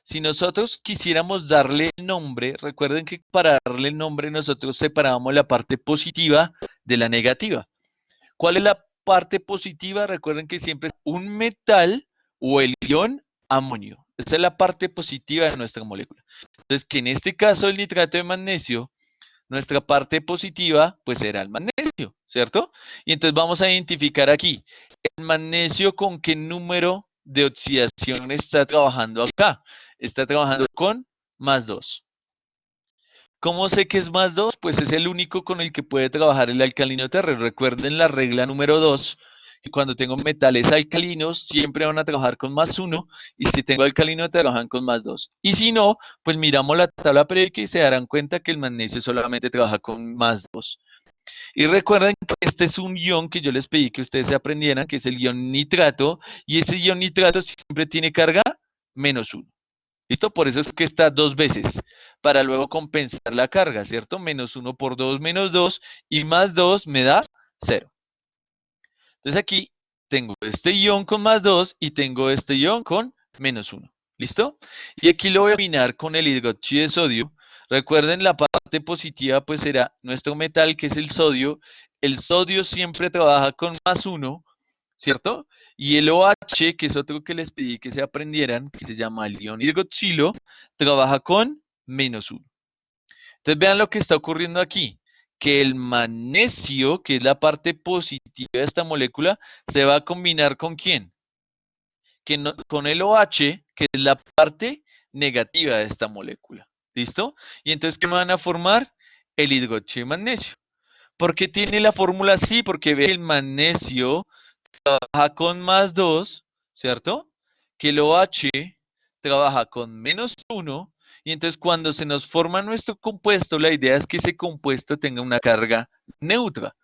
Si nosotros quisiéramos darle el nombre, recuerden que para darle el nombre nosotros separamos la parte positiva de la negativa. ¿Cuál es la parte positiva? Recuerden que siempre es un metal o el ion amonio. Esa es la parte positiva de nuestra molécula. Entonces, que en este caso el nitrato de magnesio, nuestra parte positiva, pues será el magnesio, ¿cierto? Y entonces vamos a identificar aquí, el magnesio con qué número de oxidación está trabajando acá. Está trabajando con +2. ¿Cómo sé que es +2? Pues es el único con el que puede trabajar el alcalino terrestre. Recuerden la regla número 2, que cuando tengo metales alcalinos siempre van a trabajar con +1 y si tengo alcalino trabajan con +2. Y si no, pues miramos la tabla periódica y se darán cuenta que el magnesio solamente trabaja con +2. Y recuerden que este es un ion que yo les pedí que ustedes se aprendieran, que es el ion nitrato, y ese ion nitrato siempre tiene carga -1. ¿Listo? Por eso es que está dos veces, para luego compensar la carga, ¿cierto? -1 por 2, -2, y +2 me da 0. Entonces aquí tengo este ion con +2 y tengo este ion con -1. ¿Listo? Y aquí lo voy a combinar con el hidróxido de sodio. Recuerden, la parte positiva pues será nuestro metal, que es el sodio. El sodio siempre trabaja con +1, ¿cierto? Y el OH, que es otro que les pedí que se aprendieran, que se llama el ion hidroxilo, trabaja con -1. Entonces vean lo que está ocurriendo aquí, que el magnesio, que es la parte positiva de esta molécula, se va a combinar ¿con quién? Con el OH, que es la parte negativa de esta molécula. ¿Listo? Y entonces, ¿qué me van a formar? El hidróxido de magnesio. ¿Por qué tiene la fórmula así? Porque ve que el magnesio trabaja con +2, ¿cierto? Que el OH trabaja con -1 y entonces cuando se nos forma nuestro compuesto, la idea es que ese compuesto tenga una carga neutra.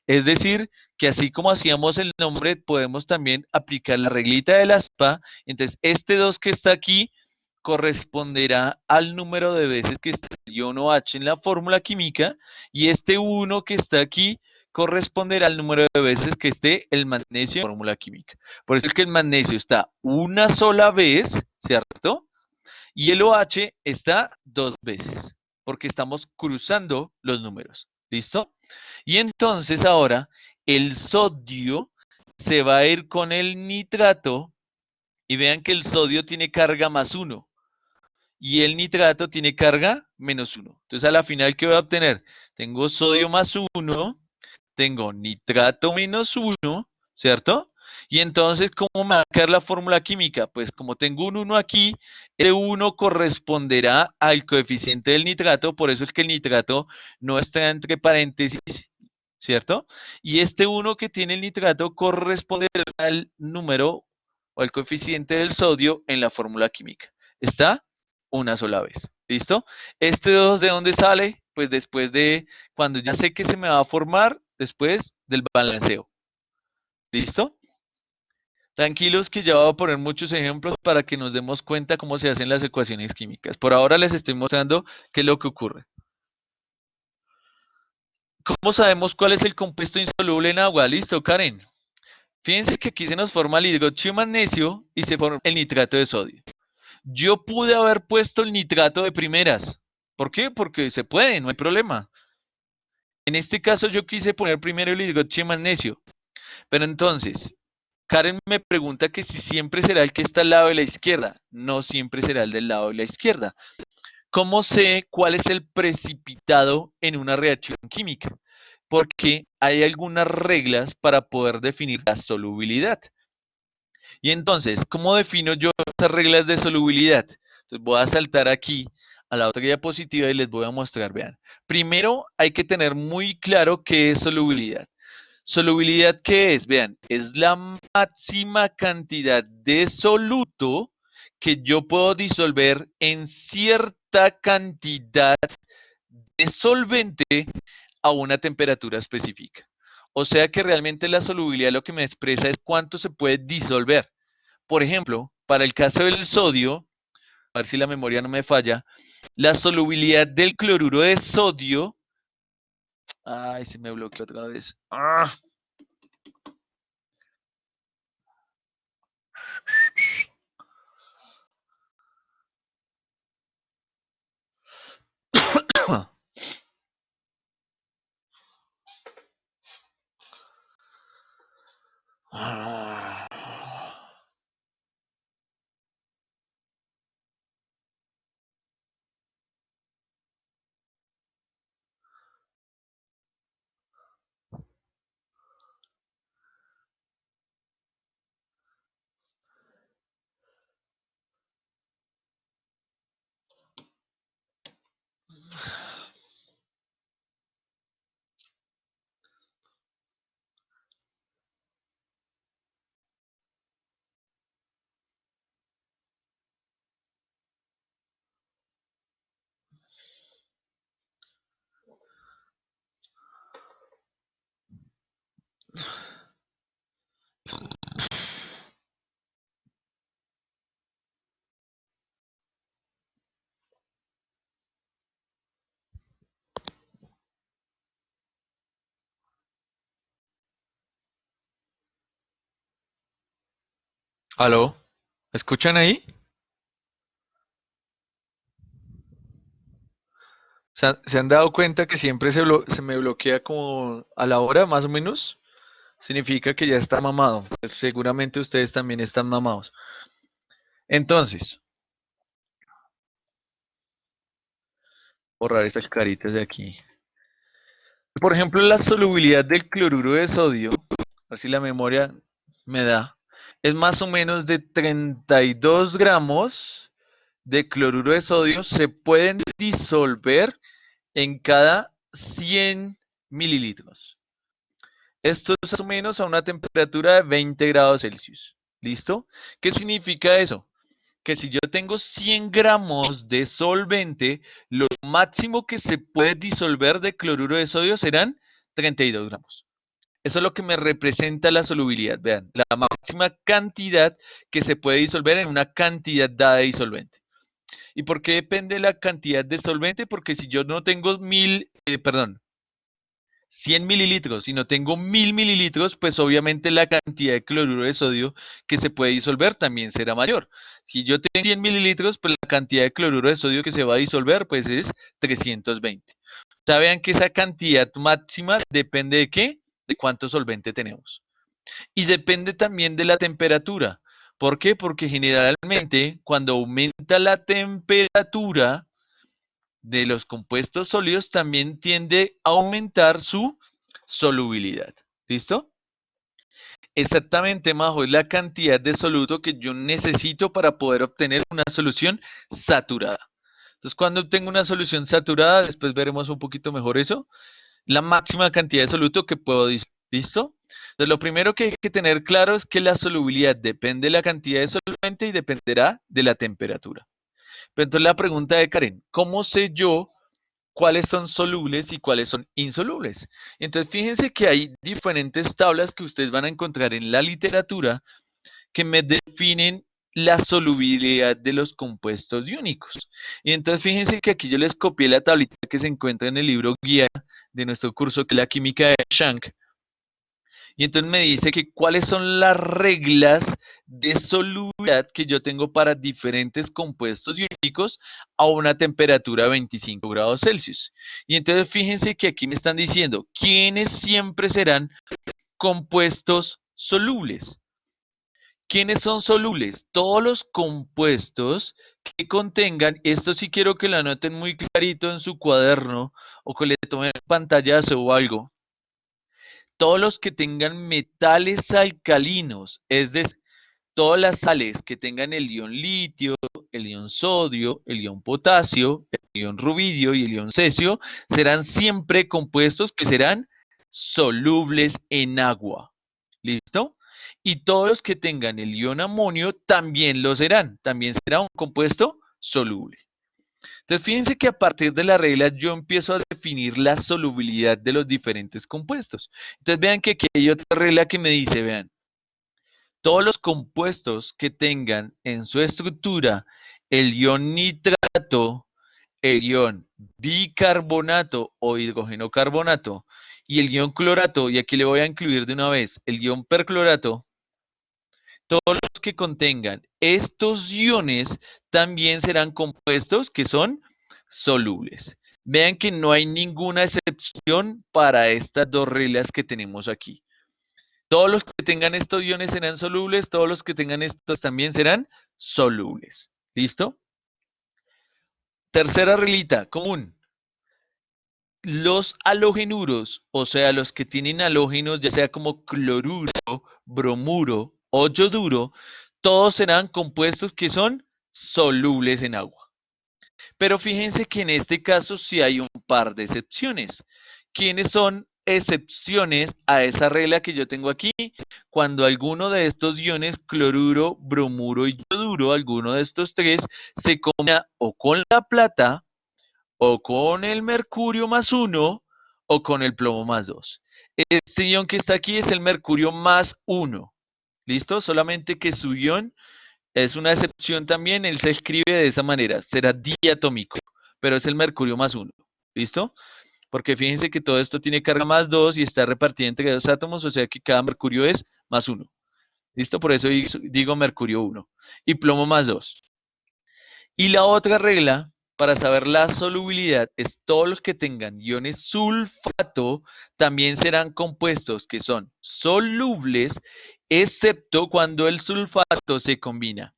Es decir, que así como hacíamos el nombre, podemos también aplicar la reglita de la SPA. Entonces, este 2 que está aquí corresponderá al número de veces que está el ion OH en la fórmula química y este 1 que está aquí corresponderá al número de veces que esté el magnesio en la fórmula química. Por eso es que el magnesio está una sola vez, ¿cierto? Y el OH está dos veces. porque estamos cruzando los números. ¿Listo? Y entonces ahora el sodio se va a ir con el nitrato y vean que el sodio tiene carga +1 y el nitrato tiene carga -1. Entonces a la final, ¿qué voy a obtener? Tengo sodio +1, tengo nitrato -1, ¿cierto? Y entonces, ¿cómo marcar la fórmula química? Pues como tengo un 1 aquí, ese 1 corresponderá al coeficiente del nitrato, por eso es que el nitrato no está entre paréntesis, ¿cierto? Y este 1 que tiene el nitrato corresponderá al número o al coeficiente del sodio en la fórmula química. ¿Está? Una sola vez. ¿Listo? ¿Este 2 de dónde sale? Pues después de, cuando ya sé que se me va a formar, después del balanceo. ¿Listo? Tranquilos que ya voy a poner muchos ejemplos para que nos demos cuenta cómo se hacen las ecuaciones químicas. Por ahora les estoy mostrando qué es lo que ocurre. ¿Cómo sabemos cuál es el compuesto insoluble en agua? Listo, Karen. Fíjense que aquí se nos forma el hidróxido de magnesio y se forma el nitrato de sodio. Yo pude haber puesto el nitrato de primeras. ¿Por qué? Porque se puede, no hay problema. En este caso yo quise poner primero el hidróxido de magnesio. Pero entonces, Karen me pregunta que si siempre será el que está al lado de la izquierda. No siempre será el del lado de la izquierda. ¿Cómo sé cuál es el precipitado en una reacción química? Porque hay algunas reglas para poder definir la solubilidad. Y entonces, ¿cómo defino yo esas reglas de solubilidad? Entonces voy a saltar aquí a la otra diapositiva y les voy a mostrar, vean. Primero hay que tener muy claro qué es solubilidad. Solubilidad, ¿qué es? Vean, es la máxima cantidad de soluto que yo puedo disolver en cierta cantidad de solvente a una temperatura específica. O sea que realmente la solubilidad lo que me expresa es cuánto se puede disolver. Por ejemplo, para el caso del sodio, a ver si la memoria no me falla, la solubilidad del cloruro de sodio. Ay, se me bloqueó otra vez. ¡Ah! ¿Aló? ¿Me escuchan ahí? ¿Se han dado cuenta que siempre se me bloquea como a la hora, más o menos? Significa que ya está mamado. Pues seguramente ustedes también están mamados. Entonces, borrar estas caritas de aquí. Por ejemplo, la solubilidad del cloruro de sodio, así la memoria me da, es más o menos de 32 gramos de cloruro de sodio se pueden disolver en cada 100 mililitros. Esto es más o menos a una temperatura de 20 grados Celsius. ¿Listo? ¿Qué significa eso? Que si yo tengo 100 gramos de solvente, lo máximo que se puede disolver de cloruro de sodio serán 32 gramos. Eso es lo que me representa la solubilidad. Vean, la máxima cantidad que se puede disolver en una cantidad dada de disolvente. ¿Y por qué depende la cantidad de solvente? Porque si yo no tengo perdón, 100 mililitros y no tengo 1000 mililitros, pues obviamente la cantidad de cloruro de sodio que se puede disolver también será mayor. Si yo tengo 100 mililitros, pues la cantidad de cloruro de sodio que se va a disolver, pues es 320. O sea, vean que esa cantidad máxima depende de qué, de cuánto solvente tenemos. Y depende también de la temperatura. ¿Por qué? Porque generalmente cuando aumenta la temperatura de los compuestos sólidos también tiende a aumentar su solubilidad. ¿Listo? Exactamente, Majo, es la cantidad de soluto que yo necesito para poder obtener una solución saturada. Entonces, cuando obtengo una solución saturada, después veremos un poquito mejor eso, la máxima cantidad de soluto que puedo disolver. ¿Listo? Entonces, lo primero que hay que tener claro es que la solubilidad depende de la cantidad de solvente y dependerá de la temperatura. Pero entonces la pregunta de Karen, ¿cómo sé yo cuáles son solubles y cuáles son insolubles? Entonces, fíjense que hay diferentes tablas que ustedes van a encontrar en la literatura que me definen la solubilidad de los compuestos iónicos. Y entonces, fíjense que aquí yo les copié la tablita que se encuentra en el libro guía de nuestro curso, que es la química de Shank. Y entonces me dice que cuáles son las reglas de solubilidad que yo tengo para diferentes compuestos iónicos a una temperatura de 25 grados Celsius. Y entonces fíjense que aquí me están diciendo quiénes siempre serán compuestos solubles. ¿Quiénes son solubles? Todos los compuestos que contengan, esto sí quiero que lo anoten muy clarito en su cuaderno o que le tomen pantallazo o algo, todos los que tengan metales alcalinos, es decir, todas las sales que tengan el ion litio, el ion sodio, el ion potasio, el ion rubidio y el ion cesio, serán siempre compuestos que serán solubles en agua. ¿Listo? Y todos los que tengan el ion amonio también lo serán, también será un compuesto soluble. Entonces, fíjense que a partir de las reglas yo empiezo a definir la solubilidad de los diferentes compuestos. Entonces, vean que aquí hay otra regla que me dice, vean, todos los compuestos que tengan en su estructura el ion nitrato, el ion bicarbonato o hidrógeno carbonato y el ion clorato, y aquí le voy a incluir de una vez el ion perclorato, todos los que contengan estos iones también serán compuestos que son solubles. Vean que no hay ninguna excepción para estas dos reglas que tenemos aquí. Todos los que tengan estos iones serán solubles, todos los que tengan estos también serán solubles. ¿Listo? Tercera reglita común. Los halogenuros, o sea, los que tienen halógenos, ya sea como cloruro, bromuro o yoduro, todos serán compuestos que son solubles en agua. Pero fíjense que en este caso sí hay un par de excepciones. ¿Quiénes son excepciones a esa regla que yo tengo aquí? Cuando alguno de estos iones, cloruro, bromuro y yoduro, alguno de estos tres, se combina o con la plata, o con el mercurio más 1, o con el plomo más 2. Este ion que está aquí es el mercurio más 1. ¿Listo? Solamente que su ion es una excepción también, él se escribe de esa manera, será diatómico, pero es el mercurio más 1. ¿Listo? Porque fíjense que todo esto tiene carga más 2 y está repartido entre dos átomos, o sea que cada mercurio es más 1. ¿Listo? Por eso digo mercurio 1. Y plomo más 2. Y la otra regla para saber la solubilidad es todos los que tengan iones sulfato también serán compuestos que son solubles, excepto cuando el sulfato se combina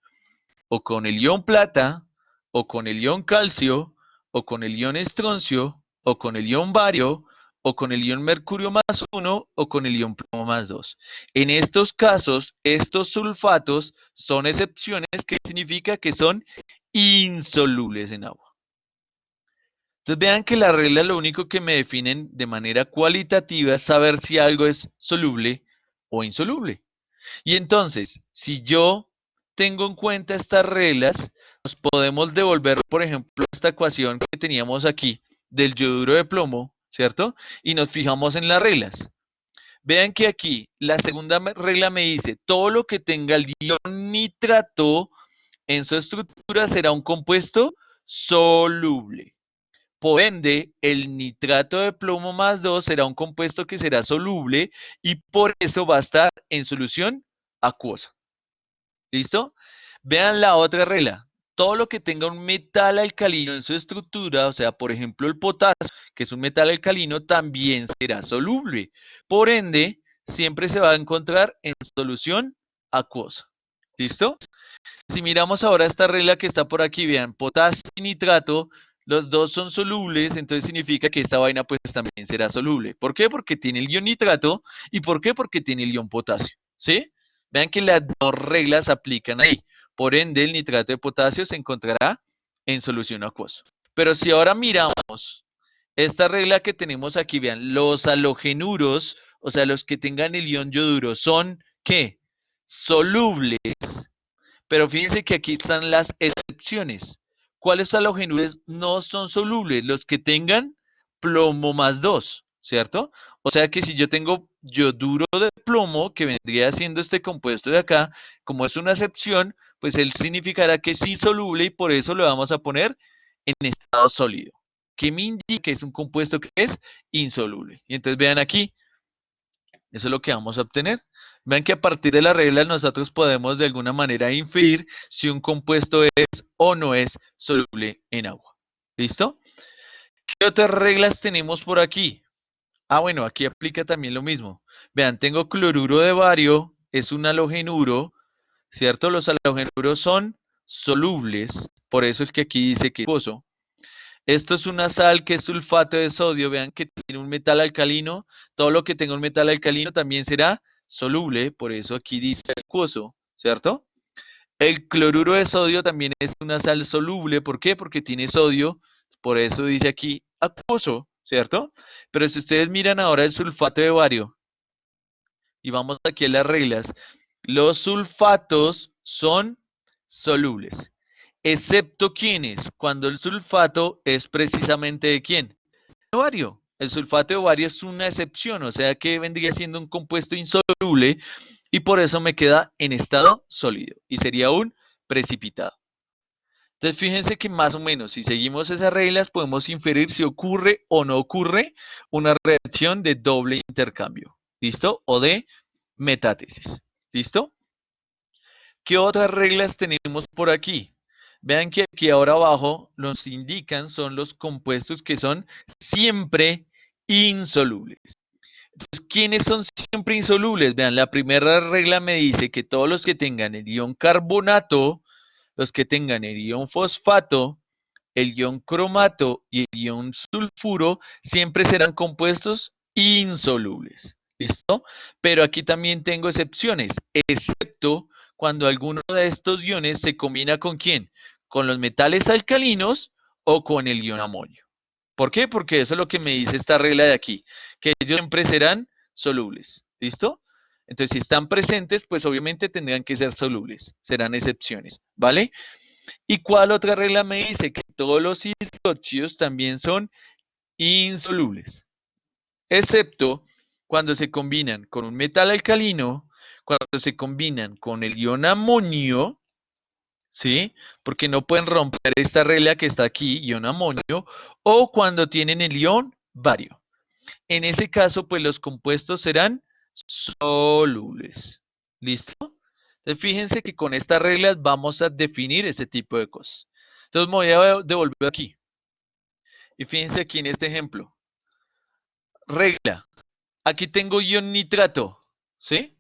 o con el ion plata, o con el ion calcio, o con el ion estroncio, o con el ion bario, o con el ion mercurio más 1, o con el ion plomo más 2. En estos casos, estos sulfatos son excepciones que significa que son insolubles en agua. Entonces vean que las reglas lo único que me definen de manera cualitativa es saber si algo es soluble o insoluble. Y entonces, si yo tengo en cuenta estas reglas, nos podemos devolver, por ejemplo, esta ecuación que teníamos aquí del yoduro de plomo, ¿cierto? Y nos fijamos en las reglas. Vean que aquí la segunda regla me dice, todo lo que tenga el ion nitrato en su estructura será un compuesto soluble. Por ende, el nitrato de plomo más 2 será un compuesto que será soluble y por eso va a estar en solución acuosa. ¿Listo? Vean la otra regla. Todo lo que tenga un metal alcalino en su estructura, o sea, por ejemplo, el potasio, que es un metal alcalino, también será soluble. Por ende, siempre se va a encontrar en solución acuosa. ¿Listo? Si miramos ahora esta regla que está por aquí, vean, potasio y nitrato, los dos son solubles, entonces significa que esta vaina pues también será soluble. ¿Por qué? Porque tiene el ion nitrato. ¿Y por qué? Porque tiene el ion potasio. ¿Sí? Vean que las dos reglas aplican ahí. Por ende, el nitrato de potasio se encontrará en solución acuosa. Pero si ahora miramos esta regla que tenemos aquí, vean, los halogenuros, o sea, los que tengan el ion yoduro, son, ¿qué? Solubles. Pero fíjense que aquí están las excepciones. ¿Cuáles halogenuros no son solubles? Los que tengan plomo más 2, ¿cierto? O sea que si yo tengo yoduro de plomo, que vendría siendo este compuesto de acá, como es una excepción, pues él significará que sí soluble y por eso lo vamos a poner en estado sólido, que me indica que es un compuesto que es insoluble. Y entonces vean aquí, eso es lo que vamos a obtener. Vean que a partir de la regla nosotros podemos de alguna manera inferir si un compuesto es o no es soluble en agua. ¿Listo? ¿Qué otras reglas tenemos por aquí? Ah, bueno, aquí aplica también lo mismo. Vean, tengo cloruro de bario, es un halogenuro, ¿cierto? Los halogenuros son solubles, por eso es que aquí dice que es acuoso. Esto es una sal que es sulfato de sodio. Vean que tiene un metal alcalino. Todo lo que tenga un metal alcalino también será soluble. Por eso aquí dice acuoso, ¿cierto? El cloruro de sodio también es una sal soluble. ¿Por qué? Porque tiene sodio. Por eso dice aquí acuoso, ¿cierto? Pero si ustedes miran ahora el sulfato de bario y vamos aquí a las reglas, los sulfatos son solubles. Excepto quienes, cuando el sulfato es precisamente de quién? De bario. El sulfato de bario es una excepción, o sea que vendría siendo un compuesto insoluble y por eso me queda en estado sólido y sería un precipitado. Entonces fíjense que más o menos si seguimos esas reglas podemos inferir si ocurre o no ocurre una reacción de doble intercambio, ¿listo? O de metátesis, ¿listo? ¿Qué otras reglas tenemos por aquí? Vean que aquí ahora abajo nos indican son los compuestos que son siempre insolubles. Entonces, ¿quiénes son siempre insolubles? Vean, la primera regla me dice que todos los que tengan el ion carbonato, los que tengan el ion fosfato, el ion cromato y el ion sulfuro siempre serán compuestos insolubles. ¿Listo? Pero aquí también tengo excepciones, excepto cuando alguno de estos iones se combina con quién? Con los metales alcalinos o con el ion amonio. ¿Por qué? Porque eso es lo que me dice esta regla de aquí, que ellos siempre serán solubles. ¿Listo? Entonces, si están presentes, pues obviamente tendrán que ser solubles, serán excepciones, ¿vale? ¿Y cuál otra regla me dice? Que todos los hidróxidos también son insolubles, excepto cuando se combinan con un metal alcalino, cuando se combinan con el ion amonio, ¿sí? Porque no pueden romper esta regla que está aquí, ion amonio, o cuando tienen el ion bario. En ese caso, pues los compuestos serán solubles. ¿Listo? Entonces, fíjense que con estas reglas vamos a definir ese tipo de cosas. Entonces, me voy a devolver aquí. Y fíjense aquí en este ejemplo. Regla. Aquí tengo ion nitrato. ¿Sí?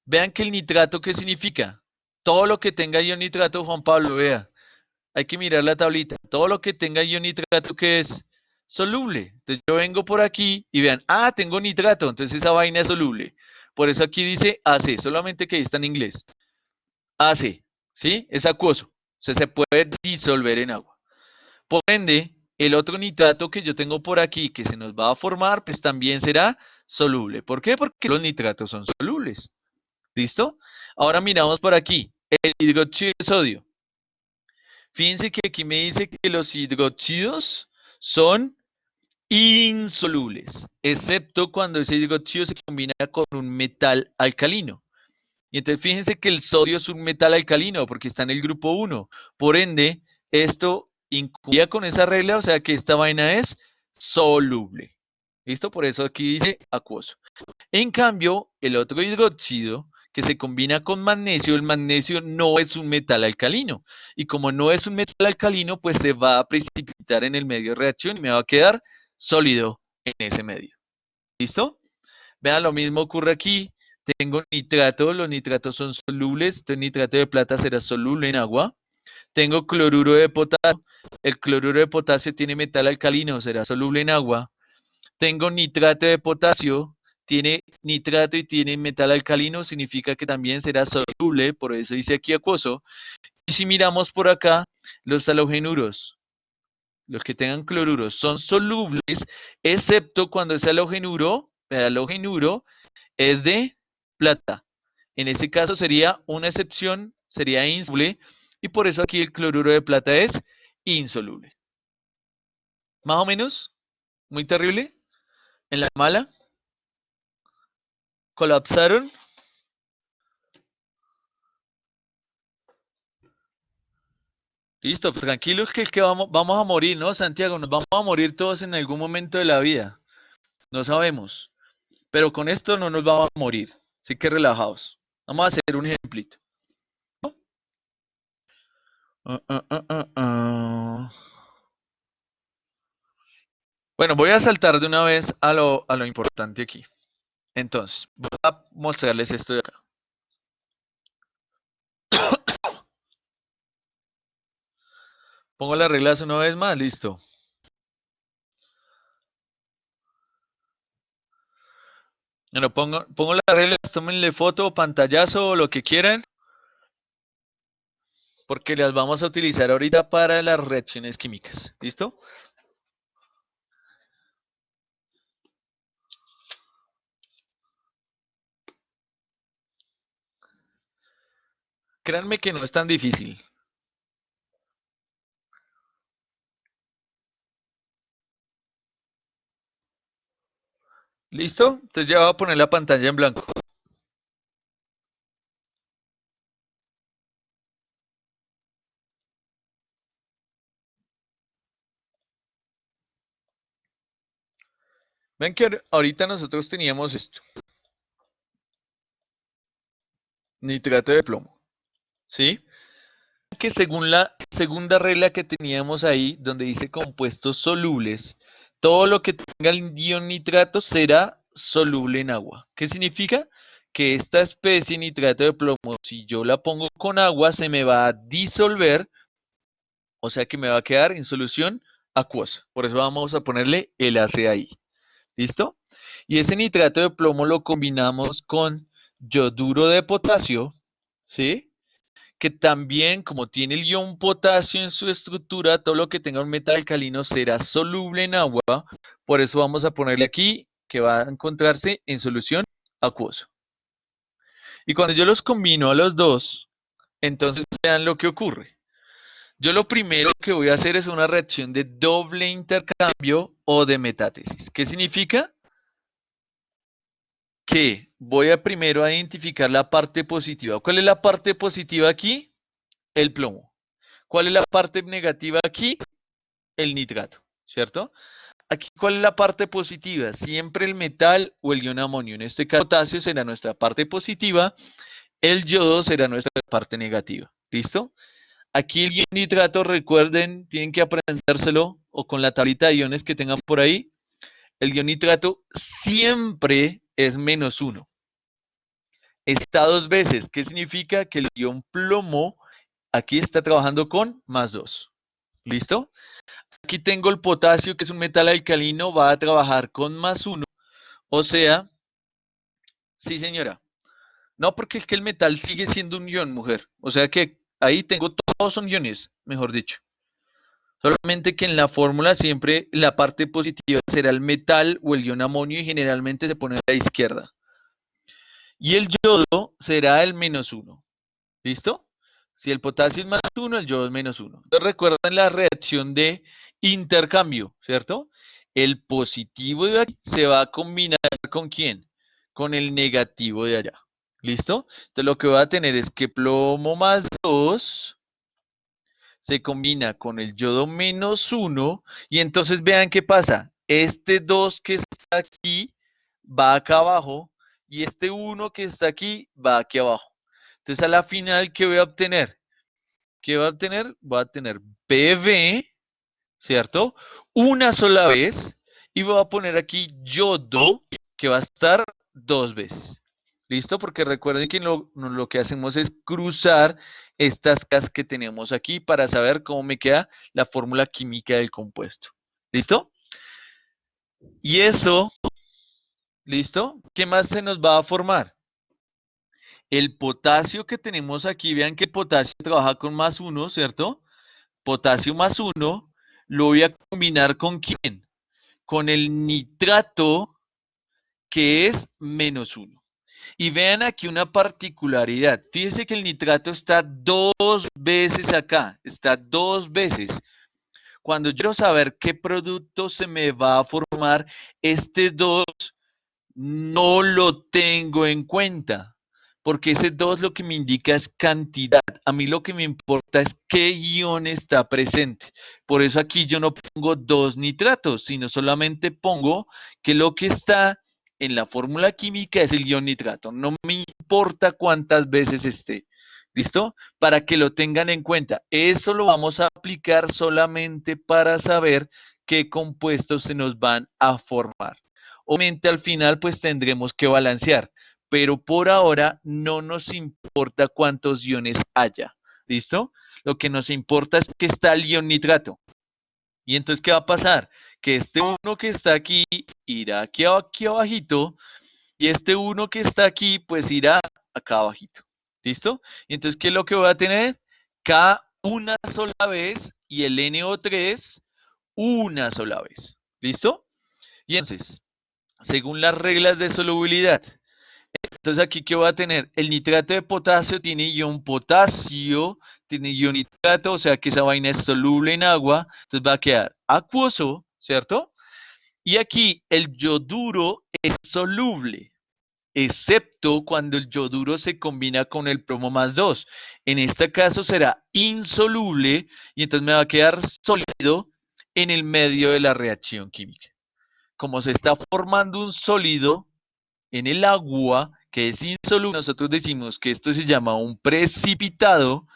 Vean que el nitrato, ¿qué significa? Todo lo que tenga ion nitrato, Juan Pablo, vea. Hay que mirar la tablita. Todo lo que tenga ion nitrato, ¿qué es? Soluble. Entonces yo vengo por aquí y vean, ah, tengo nitrato, entonces esa vaina es soluble. Por eso aquí dice AC, solamente que ahí está en inglés. AC, ¿sí? Es acuoso. O sea, se puede disolver en agua. Por ende, el otro nitrato que yo tengo por aquí que se nos va a formar, pues también será soluble. ¿Por qué? Porque los nitratos son solubles. ¿Listo? Ahora miramos por aquí, el hidróxido de sodio. Fíjense que aquí me dice que los hidróxidos son insolubles, excepto cuando ese hidróxido se combina con un metal alcalino. Y entonces fíjense que el sodio es un metal alcalino porque está en el grupo 1. Por ende, esto incumplía con esa regla, o sea que esta vaina es soluble. ¿Listo? Por eso aquí dice acuoso. En cambio, el otro hidróxido que se combina con magnesio, el magnesio no es un metal alcalino. Y como no es un metal alcalino, pues se va a precipitar en el medio de reacción y me va a quedar sólido en ese medio. ¿Listo? Vean, lo mismo ocurre aquí. Tengo nitrato, los nitratos son solubles, entonces nitrato de plata será soluble en agua. Tengo cloruro de potasio, el cloruro de potasio tiene metal alcalino, será soluble en agua. Tengo nitrato de potasio, tiene nitrato y tiene metal alcalino, significa que también será soluble, por eso dice aquí acuoso. Y si miramos por acá, los halogenuros, los que tengan cloruros, son solubles, excepto cuando ese halogenuro, el halogenuro es de plata. En ese caso sería una excepción, sería insoluble, y por eso aquí el cloruro de plata es insoluble. Más o menos, muy terrible, en la mala, colapsaron. Listo, pues tranquilos que vamos a morir, ¿no, Santiago? Nos vamos a morir todos en algún momento de la vida. No sabemos. Pero con esto no nos vamos a morir. Así que relajados. Vamos a hacer un ejemplito. Uh, uh, uh, Bueno, voy a saltar de una vez a lo importante aquí. Entonces, voy a mostrarles esto de acá. Pongo las reglas una vez más, listo. Bueno, pongo las reglas, tómenle foto, pantallazo o lo que quieran, porque las vamos a utilizar ahorita para las reacciones químicas. ¿Listo? Créanme que no es tan difícil. ¿Listo? Entonces ya voy a poner la pantalla en blanco. Ven que ahorita nosotros teníamos esto. Nitrato de plomo. ¿Sí? Que según la segunda regla que teníamos ahí, donde dice compuestos solubles, todo lo que tenga el ion nitrato será soluble en agua. ¿Qué significa? Que esta especie nitrato de plomo, si yo la pongo con agua, se me va a disolver, o sea que me va a quedar en solución acuosa. Por eso vamos a ponerle el AC ahí. ¿Listo? Y ese nitrato de plomo lo combinamos con yoduro de potasio, ¿sí? Que también, como tiene el ion potasio en su estructura, todo lo que tenga un metal alcalino será soluble en agua. Por eso vamos a ponerle aquí que va a encontrarse en solución acuosa. Y cuando yo los combino a los dos, entonces vean lo que ocurre. Yo lo primero que voy a hacer es una reacción de doble intercambio o de metátesis. ¿Qué significa? Que voy a primero a identificar la parte positiva. ¿Cuál es la parte positiva aquí? El plomo. ¿Cuál es la parte negativa aquí? El nitrato, ¿cierto? Aquí, ¿cuál es la parte positiva? Siempre el metal o el ion amonio. En este caso, el potasio será nuestra parte positiva, el yodo será nuestra parte negativa. ¿Listo? Aquí el ion nitrato, recuerden, tienen que aprendérselo o con la tablita de iones que tengan por ahí. El ion nitrato siempre es -1. Está dos veces. ¿Qué significa? Que el ion plomo aquí está trabajando con +2. ¿Listo? Aquí tengo el potasio, que es un metal alcalino, va a trabajar con +1. O sea, sí señora. No, porque es que el metal sigue siendo un ion, mujer. O sea que ahí tengo todos son iones, mejor dicho. Solamente que en la fórmula siempre la parte positiva será el metal o el ion amonio y generalmente se pone a la izquierda. Y el yodo será el -1. ¿Listo? Si el potasio es +1, el yodo es -1. Entonces recuerden la reacción de intercambio, ¿cierto? El positivo de aquí se va a combinar ¿con quién? Con el negativo de allá. ¿Listo? Entonces lo que voy a tener es que plomo +2 se combina con el yodo -1 y entonces vean qué pasa. Este 2 que está aquí va acá abajo y este 1 que está aquí va aquí abajo. Entonces a la final, ¿qué voy a obtener? ¿Qué voy a obtener? Voy a tener BB, ¿cierto? Una sola vez y voy a poner aquí yodo, que va a estar 2 veces. ¿Listo? Porque recuerden que lo que hacemos es cruzar estas casas que tenemos aquí para saber cómo me queda la fórmula química del compuesto. ¿Listo? Y eso, ¿listo? ¿Qué más se nos va a formar? El potasio que tenemos aquí, vean que el potasio trabaja con +1, ¿cierto? Potasio +1, lo voy a combinar ¿con quién? Con el nitrato que es -1. Y vean aquí una particularidad. Fíjense que el nitrato está 2 veces acá, está 2 veces. Cuando yo quiero saber qué producto se me va a formar, este 2 no lo tengo en cuenta, porque ese 2 lo que me indica es cantidad. A mí lo que me importa es qué ion está presente. Por eso aquí yo no pongo 2 nitratos, sino solamente pongo que lo que está en la fórmula química es el ion nitrato. No me importa cuántas veces esté. ¿Listo? Para que lo tengan en cuenta. Eso lo vamos a aplicar solamente para saber qué compuestos se nos van a formar. Obviamente al final pues tendremos que balancear, pero por ahora no nos importa cuántos iones haya. ¿Listo? Lo que nos importa es que está el ion nitrato. Y entonces, ¿qué va a pasar? Que este uno que está aquí irá aquí abajito y este uno que está aquí pues irá acá abajito. ¿Listo? Y entonces, ¿qué es lo que voy a tener? K una sola vez y el NO3 una sola vez. ¿Listo? Y entonces, según las reglas de solubilidad. Entonces aquí, ¿qué voy a tener? El nitrato de potasio tiene ion potasio, tiene ion nitrato, o sea que esa vaina es soluble en agua, entonces va a quedar acuoso, ¿cierto? Y aquí el yoduro es soluble, excepto cuando el yoduro se combina con el plomo +2. En este caso será insoluble y entonces me va a quedar sólido en el medio de la reacción química. Como se está formando un sólido en el agua, que es insoluble, nosotros decimos que esto se llama un precipitado,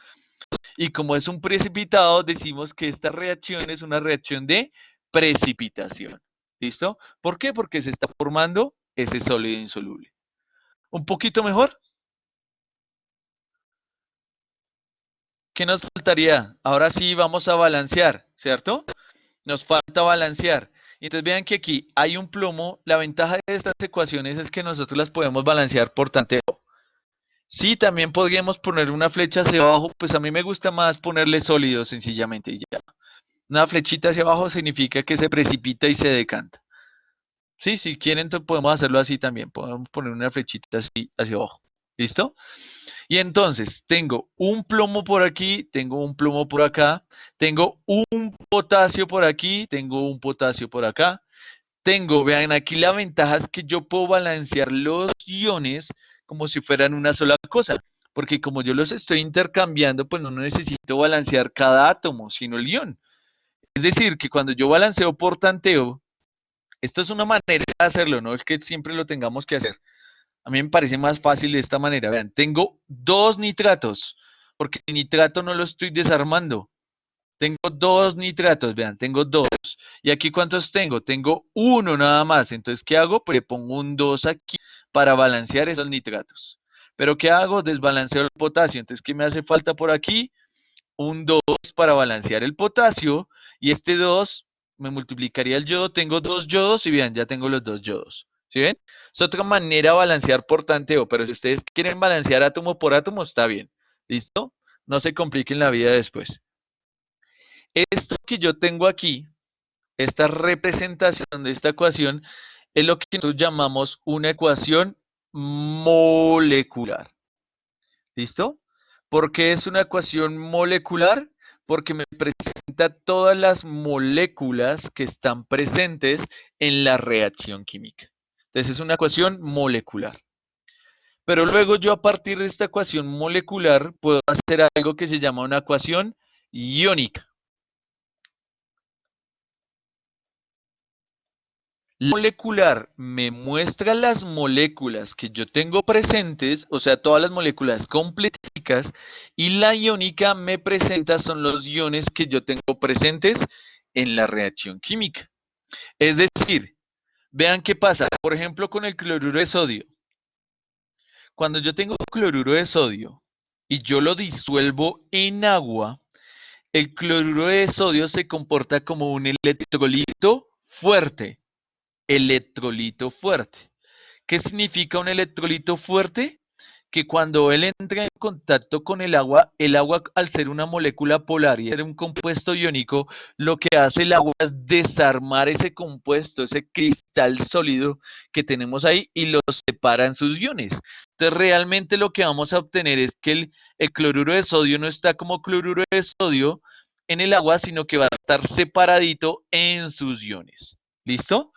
y como es un precipitado, decimos que esta reacción es una reacción de precipitación. ¿Listo? ¿Por qué? Porque se está formando ese sólido insoluble. ¿Un poquito mejor? ¿Qué nos faltaría? Ahora sí vamos a balancear, ¿cierto? Nos falta balancear. Entonces vean que aquí hay un plomo. La ventaja de estas ecuaciones es que nosotros las podemos balancear por tanteo. Sí, también podríamos poner una flecha hacia abajo, pues a mí me gusta más ponerle sólido sencillamente y ya. Una flechita hacia abajo significa que se precipita y se decanta. Sí, si quieren, entonces podemos hacerlo así también. Podemos poner una flechita así hacia abajo. ¿Listo? Y entonces tengo un plomo por aquí, tengo un plomo por acá, tengo un potasio por aquí, tengo un potasio por acá. Vean, aquí la ventaja es que yo puedo balancear los iones como si fueran una sola cosa, porque como yo los estoy intercambiando, pues no necesito balancear cada átomo, sino el ion. Es decir, que cuando yo balanceo por tanteo, esto es una manera de hacerlo, no es que siempre lo tengamos que hacer. A mí me parece más fácil de esta manera. Vean, tengo 2 nitratos, porque el nitrato no lo estoy desarmando. Tengo 2 nitratos, vean, tengo 2. ¿Y aquí cuántos tengo? Tengo uno nada más. Entonces, ¿qué hago? Pues le pongo un 2 aquí para balancear esos nitratos. Pero ¿qué hago? Desbalanceo el potasio. Entonces, ¿qué me hace falta por aquí? Un 2 para balancear el potasio. Y este 2 me multiplicaría el yodo. Tengo 2 yodos y vean, ya tengo los 2 yodos. ¿Sí ven? Es otra manera de balancear por tanteo. Pero si ustedes quieren balancear átomo por átomo, está bien. ¿Listo? No se compliquen la vida después. Esto que yo tengo aquí, esta representación de esta ecuación, es lo que nosotros llamamos una ecuación molecular. ¿Listo? ¿Por qué es una ecuación molecular? Porque me presenta todas las moléculas que están presentes en la reacción química. Entonces es una ecuación molecular. Pero luego yo a partir de esta ecuación molecular puedo hacer algo que se llama una ecuación iónica. La molecular me muestra las moléculas que yo tengo presentes, o sea, todas las moléculas completicas, y la iónica me presenta son los iones que yo tengo presentes en la reacción química. Es decir, vean qué pasa, por ejemplo, con el cloruro de sodio. Cuando yo tengo cloruro de sodio y yo lo disuelvo en agua, el cloruro de sodio se comporta como un electrolito fuerte. Electrolito fuerte. ¿Qué significa un electrolito fuerte? Que cuando él entra en contacto con el agua al ser una molécula polar y ser un compuesto iónico, lo que hace el agua es desarmar ese compuesto, ese cristal sólido que tenemos ahí y lo separa en sus iones. Entonces realmente lo que vamos a obtener es que el cloruro de sodio no está como cloruro de sodio en el agua, sino que va a estar separadito en sus iones. ¿Listo?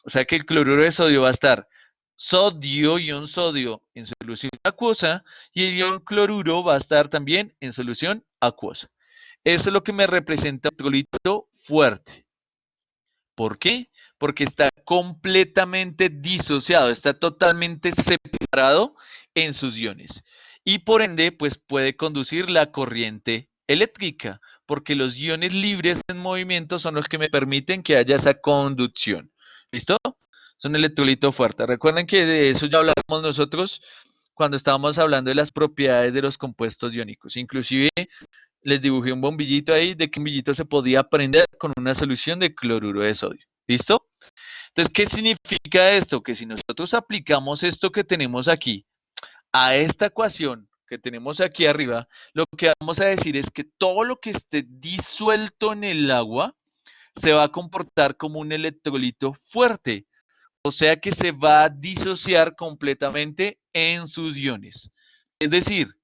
O sea que el cloruro de sodio va a estar sodio, ion sodio en solución acuosa y el ion cloruro va a estar también en solución acuosa. Eso es lo que me representa un electrolito fuerte. ¿Por qué? Porque está completamente disociado, está totalmente separado en sus iones. Y por ende, pues puede conducir la corriente eléctrica, porque los iones libres en movimiento son los que me permiten que haya esa conducción. ¿Listo? Es un electrolito fuerte. Recuerden que de eso ya hablamos nosotros cuando estábamos hablando de las propiedades de los compuestos iónicos. Inclusive les dibujé un bombillito ahí de que un bombillito se podía prender con una solución de cloruro de sodio. ¿Listo? Entonces, ¿qué significa esto? Que si nosotros aplicamos esto que tenemos aquí a esta ecuación que tenemos aquí arriba, lo que vamos a decir es que todo lo que esté disuelto en el agua se va a comportar como un electrolito fuerte, o sea que se va a disociar completamente en sus iones. Es decir,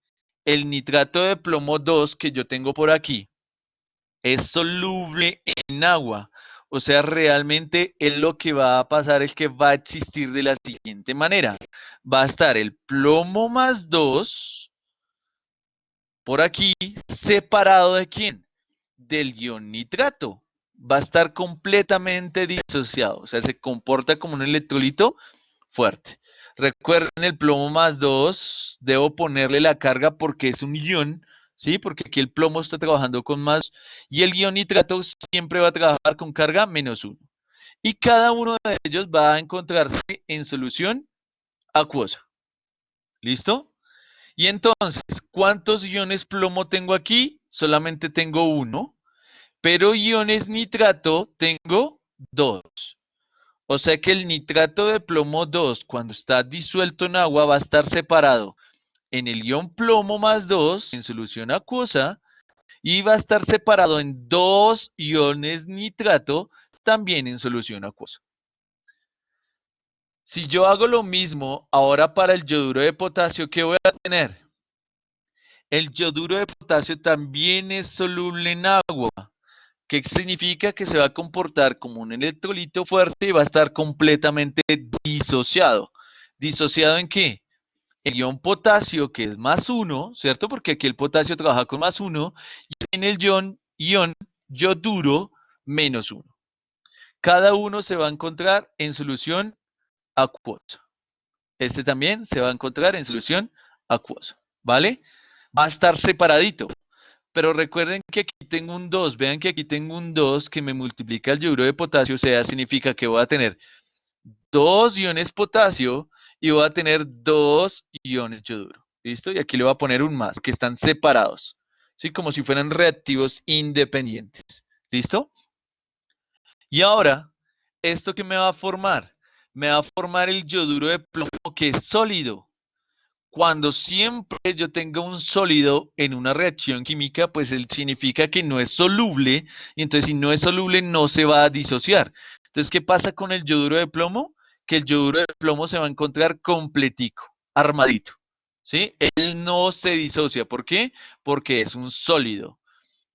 el nitrato de plomo 2 que yo tengo por aquí es soluble en agua. O sea, realmente es lo que va a pasar es que va a existir de la siguiente manera. Va a estar el plomo más 2 por aquí separado de quién? Del ion nitrato. Va a estar completamente disociado. O sea, se comporta como un electrolito fuerte. Recuerden el plomo más 2, debo ponerle la carga porque es un ion, ¿sí? Porque aquí el plomo está trabajando con más y el ion nitrato siempre va a trabajar con carga -1. Y cada uno de ellos va a encontrarse en solución acuosa. ¿Listo? Y entonces, ¿cuántos iones plomo tengo aquí? Solamente tengo uno, pero iones nitrato tengo dos. O sea que el nitrato de plomo 2, cuando está disuelto en agua, va a estar separado en el ion plomo más 2 en solución acuosa y va a estar separado en dos iones nitrato también en solución acuosa. Si yo hago lo mismo ahora para el yoduro de potasio, ¿qué voy a tener? El yoduro de potasio también es soluble en agua. ¿Qué significa? Que se va a comportar como un electrolito fuerte y va a estar completamente disociado. ¿Disociado en qué? El ion potasio, que es +1, ¿cierto? Porque aquí el potasio trabaja con +1, y en el ion yoduro -1. Cada uno se va a encontrar en solución acuosa. Este también se va a encontrar en solución acuosa, ¿vale? Va a estar separadito. Pero recuerden que aquí tengo un 2, vean que aquí tengo un 2 que me multiplica el yoduro de potasio, o sea, significa que voy a tener dos iones potasio y voy a tener dos iones yoduro. ¿Listo? Y aquí le voy a poner un más, que están separados. ¿Sí? Como si fueran reactivos independientes. ¿Listo? Y ahora, ¿esto qué me va a formar? Me va a formar el yoduro de plomo que es sólido. Cuando siempre yo tenga un sólido en una reacción química, pues él significa que no es soluble, y entonces si no es soluble no se va a disociar. Entonces, ¿qué pasa con el yoduro de plomo? Que el yoduro de plomo se va a encontrar completico, armadito, ¿sí? Él no se disocia. ¿Por qué? Porque es un sólido.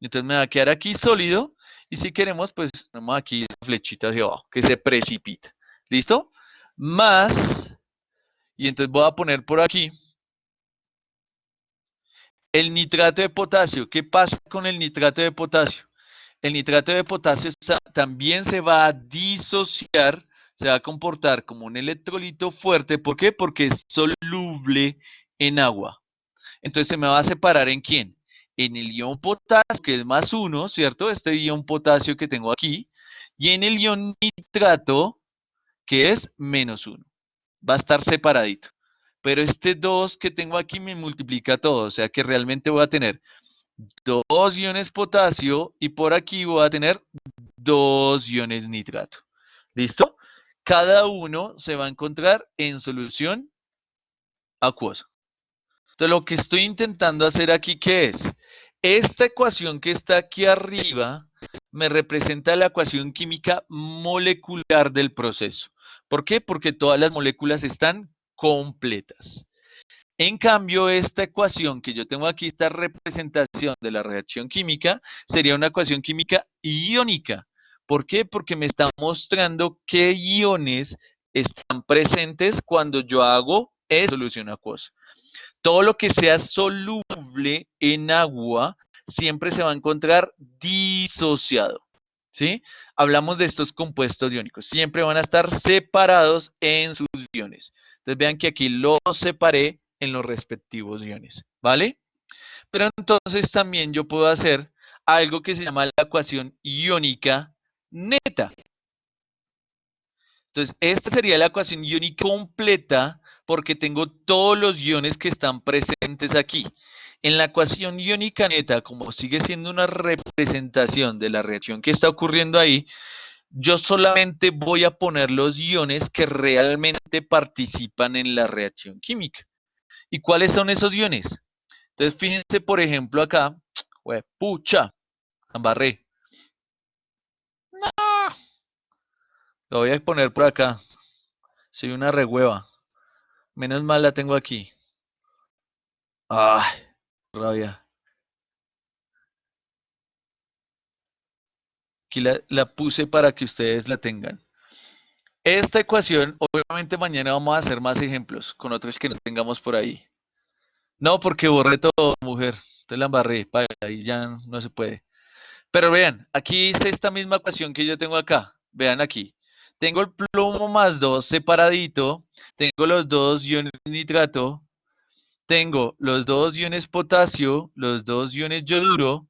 Entonces me va a quedar aquí sólido, y si queremos, pues tenemos aquí la flechita hacia abajo, que se precipita. ¿Listo? Más, y entonces voy a poner por aquí El nitrato de potasio, ¿qué pasa con el nitrato de potasio? El nitrato de potasio también se va a disociar, se va a comportar como un electrolito fuerte. ¿Por qué? Porque es soluble en agua. Entonces se me va a separar ¿en quién? En el ion potasio, que es más 1, ¿cierto? Este ion potasio que tengo aquí. Y en el ion nitrato, que es menos 1. Va a estar separadito. Pero este 2 que tengo aquí me multiplica todo. O sea que realmente voy a tener 2 iones potasio y por aquí voy a tener 2 iones nitrato. ¿Listo? Cada uno se va a encontrar en solución acuosa. Entonces, lo que estoy intentando hacer aquí, ¿qué es? Esta ecuación que está aquí arriba me representa la ecuación química molecular del proceso. ¿Por qué? Porque todas las moléculas están completas. En cambio, esta ecuación que yo tengo aquí, esta representación de la reacción química, sería una ecuación química iónica. ¿Por qué? Porque me está mostrando qué iones están presentes cuando yo hago esa solución acuosa. Todo lo que sea soluble en agua siempre se va a encontrar disociado. ¿Sí? Hablamos de estos compuestos iónicos. Siempre van a estar separados en sus iones. Entonces vean que aquí los separé en los respectivos iones. ¿Vale? Pero entonces también yo puedo hacer algo que se llama la ecuación iónica neta. Entonces, esta sería la ecuación iónica completa porque tengo todos los iones que están presentes aquí. En la ecuación iónica neta, como sigue siendo una representación de la reacción que está ocurriendo ahí, yo solamente voy a poner los iones que realmente participan en la reacción química. ¿Y cuáles son esos iones? Entonces, fíjense, por ejemplo, acá, pucha, embarré. No, lo voy a poner por acá. Soy una rehueva. Menos mal la tengo aquí. Ay, rabia. Aquí la puse para que ustedes la tengan. Esta ecuación, obviamente mañana vamos a hacer más ejemplos con otros que no tengamos por ahí. No, porque borré todo, mujer. Te la embarré, ahí ya no se puede. Pero vean, aquí hice esta misma ecuación que yo tengo acá. Vean aquí. Tengo el plomo más 2 separadito. Tengo los dos iones de nitrato. Tengo los dos iones potasio, los dos iones yoduro.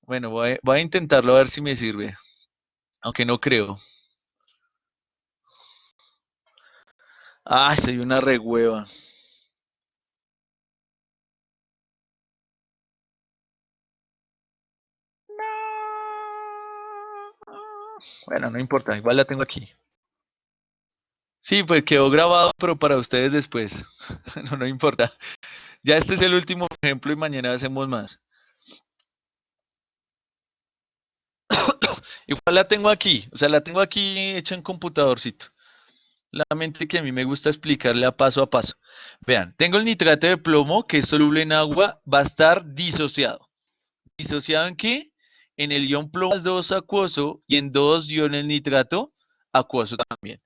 Bueno, voy a intentarlo a ver si me sirve. Aunque no creo. Ah, soy una rehueva. Bueno, no importa, igual la tengo aquí. Sí, pues quedó grabado, pero para ustedes después. No, no importa. Ya este es el último ejemplo y mañana hacemos más. Igual la tengo aquí, o sea, la tengo aquí hecha en computadorcito. La mente que a mí me gusta explicarle a paso. Vean, tengo el nitrato de plomo que es soluble en agua, va a estar disociado. ¿Disociado en qué? En el ion plomo más 2 acuoso y en dos iones nitrato acuoso también.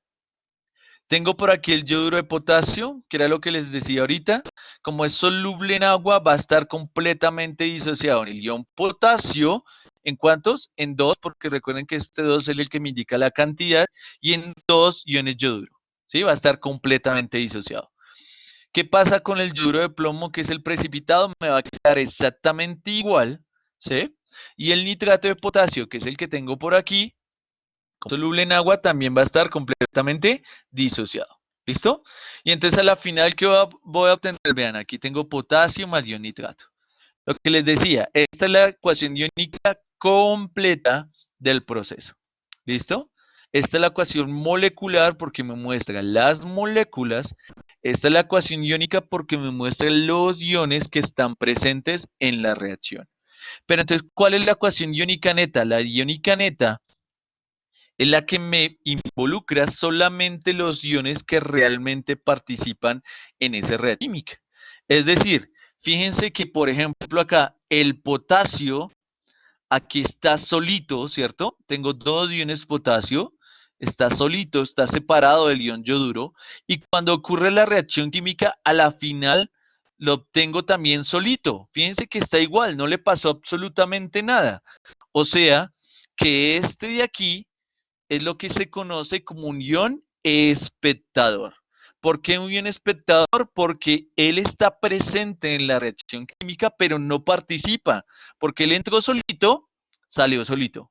Tengo por aquí el yoduro de potasio, que era lo que les decía ahorita. Como es soluble en agua, va a estar completamente disociado en el ion potasio. ¿En cuántos? En dos, porque recuerden que este 2 es el que me indica la cantidad, y en dos iones yoduro. ¿Sí? Va a estar completamente disociado. ¿Qué pasa con el yoduro de plomo, que es el precipitado? Me va a quedar exactamente igual. ¿Sí? Y el nitrato de potasio, que es el que tengo por aquí, soluble en agua, también va a estar completamente disociado. ¿Listo? Y entonces a la final, ¿qué voy a obtener? Vean, aquí tengo potasio más ion nitrato. Lo que les decía, esta es la ecuación iónica completa del proceso. ¿Listo? Esta es la ecuación molecular porque me muestra las moléculas. Esta es la ecuación iónica porque me muestra los iones que están presentes en la reacción. Pero entonces, ¿cuál es la ecuación iónica neta? La iónica neta es la que me involucra solamente los iones que realmente participan en esa reacción química. Es decir, fíjense que, por ejemplo, acá el potasio, aquí está solito, ¿cierto? Tengo dos iones potasio, está solito, está separado del ion yoduro, y cuando ocurre la reacción química, a la final lo obtengo también solito. Fíjense que está igual, no le pasó absolutamente nada. O sea, que este de aquí es lo que se conoce como un ion espectador. ¿Por qué un ion espectador? Porque él está presente en la reacción química, pero no participa. Porque él entró solito, salió solito.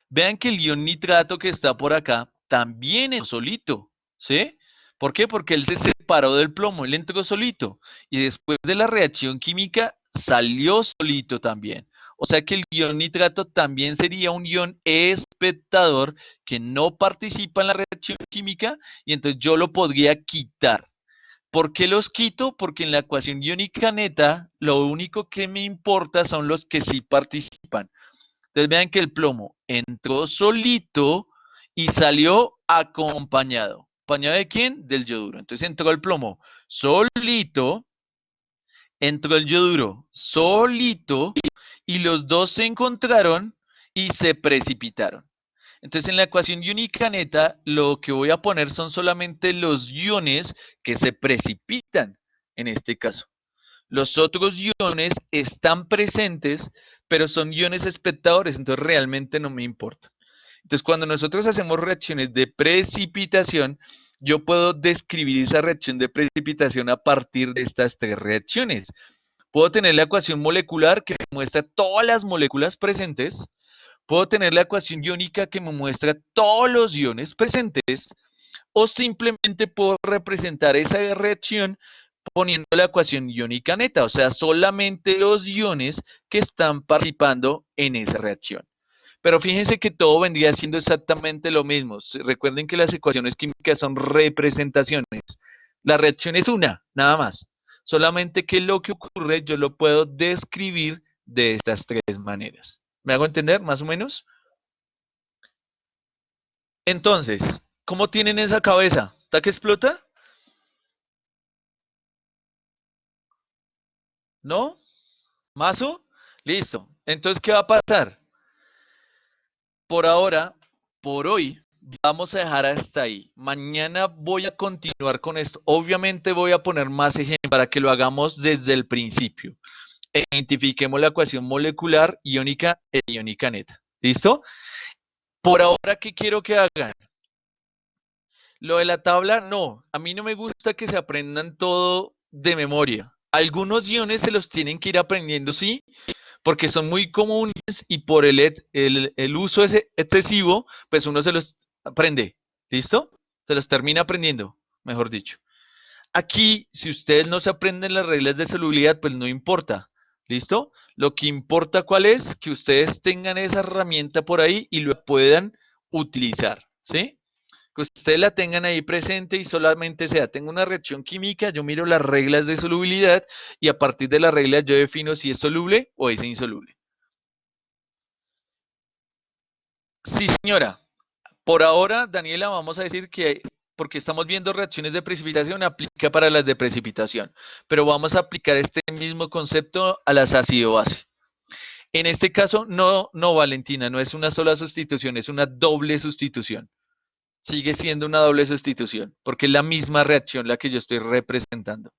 Vean que el ion nitrato que está por acá también es solito, ¿sí? ¿Por qué? Porque él se separó del plomo, él entró solito y después de la reacción química salió solito también. O sea que el ion nitrato también sería un ion espectador que no participa en la reacción química y entonces yo lo podría quitar. ¿Por qué los quito? Porque en la ecuación iónica neta lo único que me importa son los que sí participan. Entonces vean que el plomo entró solito y salió acompañado. ¿Acompañado de quién? Del yoduro. Entonces entró el plomo solito, entró el yoduro solito y los dos se encontraron y se precipitaron. Entonces en la ecuación iónica neta lo que voy a poner son solamente los iones que se precipitan en este caso. Los otros iones están presentes, pero son iones espectadores, entonces realmente no me importa. Entonces, cuando nosotros hacemos reacciones de precipitación, yo puedo describir esa reacción de precipitación a partir de estas tres reacciones. Puedo tener la ecuación molecular que me muestra todas las moléculas presentes. Puedo tener la ecuación iónica que me muestra todos los iones presentes. O simplemente puedo representar esa reacción poniendo la ecuación iónica neta, o sea, solamente los iones que están participando en esa reacción. Pero fíjense que todo vendría siendo exactamente lo mismo. Recuerden que las ecuaciones químicas son representaciones. La reacción es una, nada más. Solamente que lo que ocurre yo lo puedo describir de estas tres maneras. ¿Me hago entender, más o menos? Entonces, ¿cómo tienen esa cabeza? ¿Está que explota? ¿No? ¿Mazo? Listo. Entonces, ¿qué va a pasar? Por ahora, por hoy, vamos a dejar hasta ahí. Mañana voy a continuar con esto. Obviamente voy a poner más ejemplos para que lo hagamos desde el principio. Identifiquemos la ecuación molecular iónica e iónica neta. ¿Listo? Por ahora, ¿qué quiero que hagan? Lo de la tabla, no. A mí no me gusta que se aprendan todo de memoria. Algunos iones se los tienen que ir aprendiendo, sí, porque son muy comunes y por el uso excesivo, pues uno se los aprende. ¿Listo? Se los termina aprendiendo, mejor dicho. Aquí, si ustedes no se aprenden las reglas de solubilidad, pues no importa. ¿Listo? Lo que importa cuál es, que ustedes tengan esa herramienta por ahí y lo puedan utilizar. ¿Sí? Que ustedes la tengan ahí presente y solamente sea, tengo una reacción química, yo miro las reglas de solubilidad y a partir de las reglas yo defino si es soluble o es insoluble. Sí, señora. Por ahora, Daniela, vamos a decir que porque estamos viendo reacciones de precipitación, aplica para las de precipitación, pero vamos a aplicar este mismo concepto a las ácido-base. En este caso, no, no, Valentina, no es una sola sustitución, es una doble sustitución. Sigue siendo una doble sustitución, porque es la misma reacción la que yo estoy representando.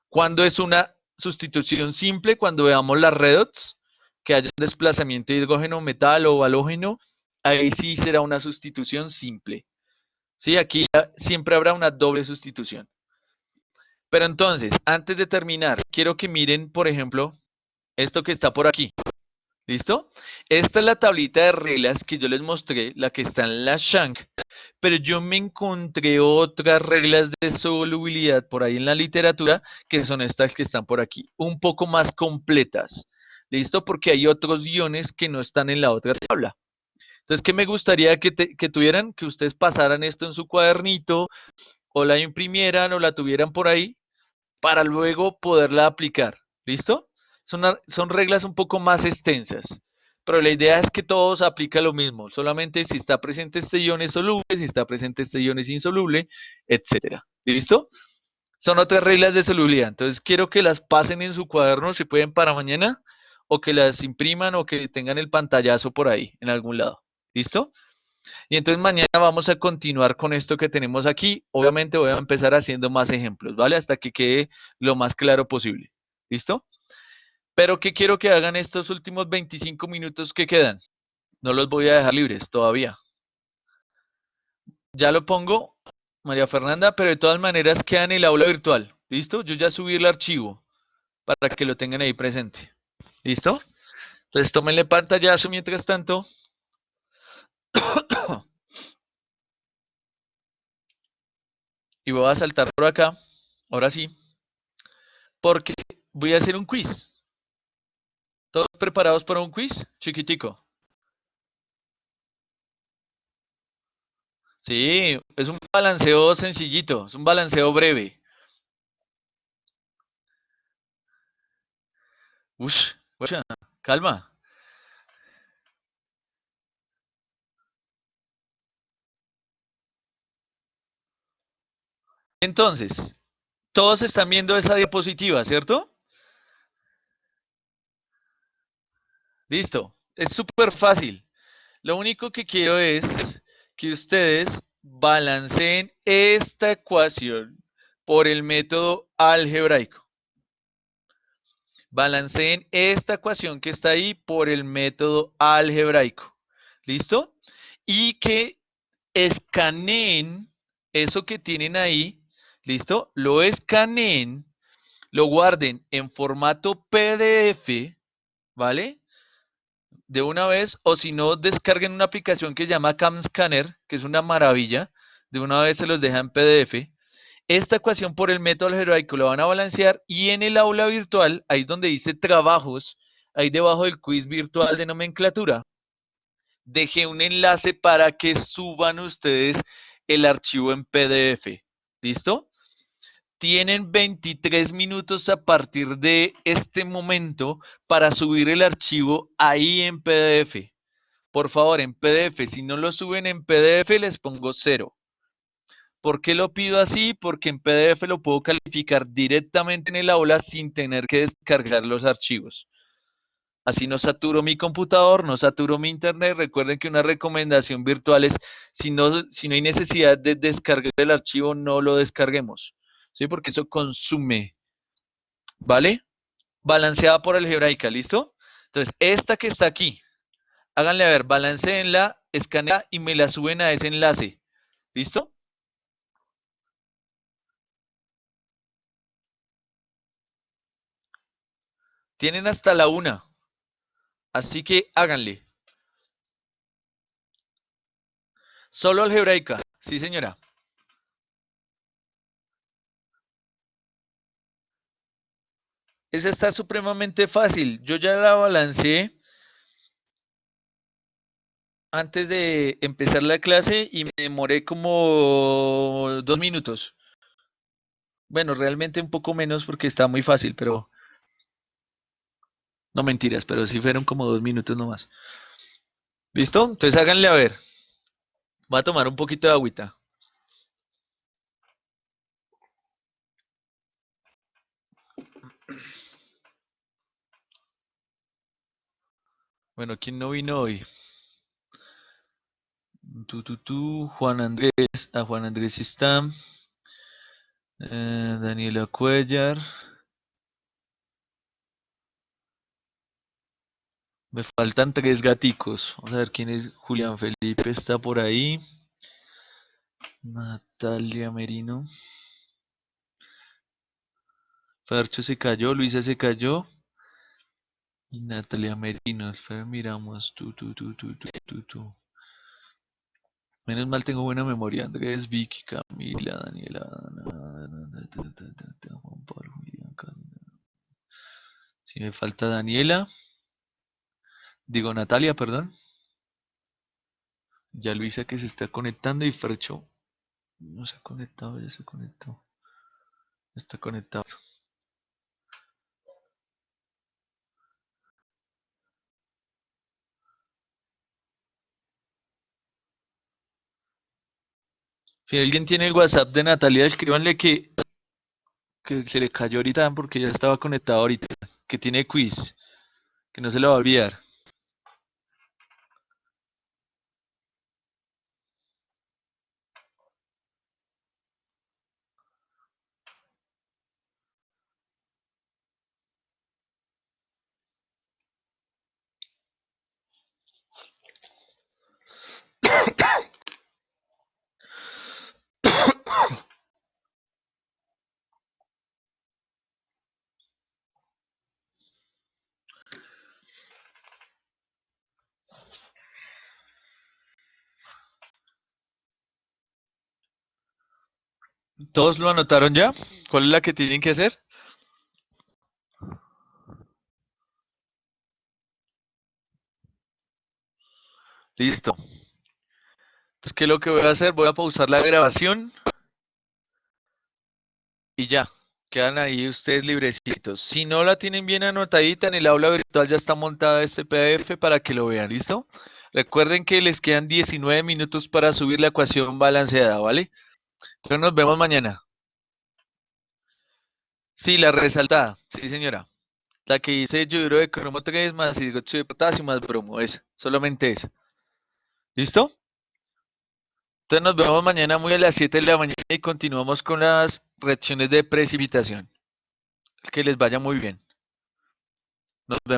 Cuando es una sustitución simple, cuando veamos las redox, que haya un desplazamiento de hidrógeno, metal o halógeno, ahí sí será una sustitución simple. Sí, aquí siempre habrá una doble sustitución. Pero entonces, antes de terminar, quiero que miren, por ejemplo, esto que está por aquí. ¿Listo? Esta es la tablita de reglas que yo les mostré, la que está en la Shank, pero yo me encontré otras reglas de solubilidad por ahí en la literatura, que son estas que están por aquí, un poco más completas. ¿Listo? Porque hay otros iones que no están en la otra tabla. Entonces, ¿qué me gustaría que tuvieran? Que ustedes pasaran esto en su cuadernito, o la imprimieran o la tuvieran por ahí, para luego poderla aplicar. ¿Listo? Son reglas un poco más extensas. Pero la idea es que todos aplica lo mismo. Solamente si está presente este ion es soluble, si está presente este ion es insoluble, etcétera. ¿Listo? Son otras reglas de solubilidad. Entonces quiero que las pasen en su cuaderno, si pueden para mañana, o que las impriman o que tengan el pantallazo por ahí, en algún lado. ¿Listo? Y entonces mañana vamos a continuar con esto que tenemos aquí. Obviamente voy a empezar haciendo más ejemplos, ¿vale? Hasta que quede lo más claro posible. ¿Listo? Pero ¿qué quiero que hagan estos últimos 25 minutos que quedan? No los voy a dejar libres todavía. Ya lo pongo, María Fernanda, pero de todas maneras queda en el aula virtual. ¿Listo? Yo ya subí el archivo para que lo tengan ahí presente. ¿Listo? Entonces tómenle pantallazo mientras tanto. Y voy a saltar por acá. Ahora sí. Porque voy a hacer un quiz. ¿Todos preparados para un quiz? Chiquitico. Sí, es un balanceo sencillito, es un balanceo breve. Ush, calma. Entonces, todos están viendo esa diapositiva, ¿cierto? Listo. Es súper fácil. Lo único que quiero es que ustedes balanceen esta ecuación por el método algebraico. Balanceen esta ecuación que está ahí por el método algebraico. ¿Listo? Y que escaneen eso que tienen ahí. ¿Listo? Lo escaneen, lo guarden en formato PDF, ¿vale? De una vez, o si no, descarguen una aplicación que se llama CamScanner, que es una maravilla. De una vez se los deja en PDF. Esta ecuación por el método algebraico lo van a balancear y en el aula virtual, ahí donde dice trabajos, ahí debajo del quiz virtual de nomenclatura, dejé un enlace para que suban ustedes el archivo en PDF. ¿Listo? Tienen 23 minutos a partir de este momento para subir el archivo ahí en PDF. Por favor, en PDF. Si no lo suben en PDF, les pongo cero. ¿Por qué lo pido así? Porque en PDF lo puedo calificar directamente en el aula sin tener que descargar los archivos. Así no saturo mi computador, no saturo mi internet. Recuerden que una recomendación virtual es, si no hay necesidad de descargar el archivo, no lo descarguemos. ¿Sí? Porque eso consume. ¿Vale? Balanceada por algebraica, ¿listo? Entonces, esta que está aquí, háganle a ver, balanceenla, escanea y me la suben a ese enlace. ¿Listo? Tienen hasta la una. Así que háganle. Solo algebraica. Sí, señora. Esa está supremamente fácil. Yo ya la balanceé antes de empezar la clase y me demoré como 2 minutos. Bueno, realmente un poco menos porque está muy fácil, pero no mentiras, pero sí fueron como 2 minutos nomás. ¿Listo? Entonces háganle a ver. Voy a tomar un poquito de agüita. Bueno, ¿quién no vino hoy? Juan Andrés. A Juan Andrés sí está. Daniela Cuellar. Me faltan tres gaticos. Vamos a ver quién es. Julián Felipe está por ahí. Natalia Merino. Fercho se cayó. Luisa se cayó. Y Natalia Merino. Espera, miramos. Menos mal tengo buena memoria. Andrés, Vicky, Camila, Daniela. Juan Pablo, Julián, si me falta Daniela. Digo Natalia, perdón. Ya Luisa que se está conectando y Fercho no se ha conectado, ya se conectó. Está conectado. Si alguien tiene el WhatsApp de Natalia, escríbanle que se le cayó ahorita porque ya estaba conectado ahorita. Que tiene quiz, que no se lo va a olvidar. ¿Todos lo anotaron ya? ¿Cuál es la que tienen que hacer? Listo. Entonces, ¿qué es lo que voy a hacer? Voy a pausar la grabación y ya. Quedan ahí ustedes librecitos. Si no la tienen bien anotadita, en el aula virtual ya está montada este PDF para que lo vean, ¿listo? Recuerden que les quedan 19 minutos para subir la ecuación balanceada, ¿vale? Entonces nos vemos mañana. Sí, la resaltada. Sí, señora. La que dice yoduro de cromo 3 más hidróxido de potasio más bromo. Esa. Solamente esa. ¿Listo? Entonces nos vemos mañana muy a las 7 de la mañana y continuamos con las reacciones de precipitación. Que les vaya muy bien. Nos vemos.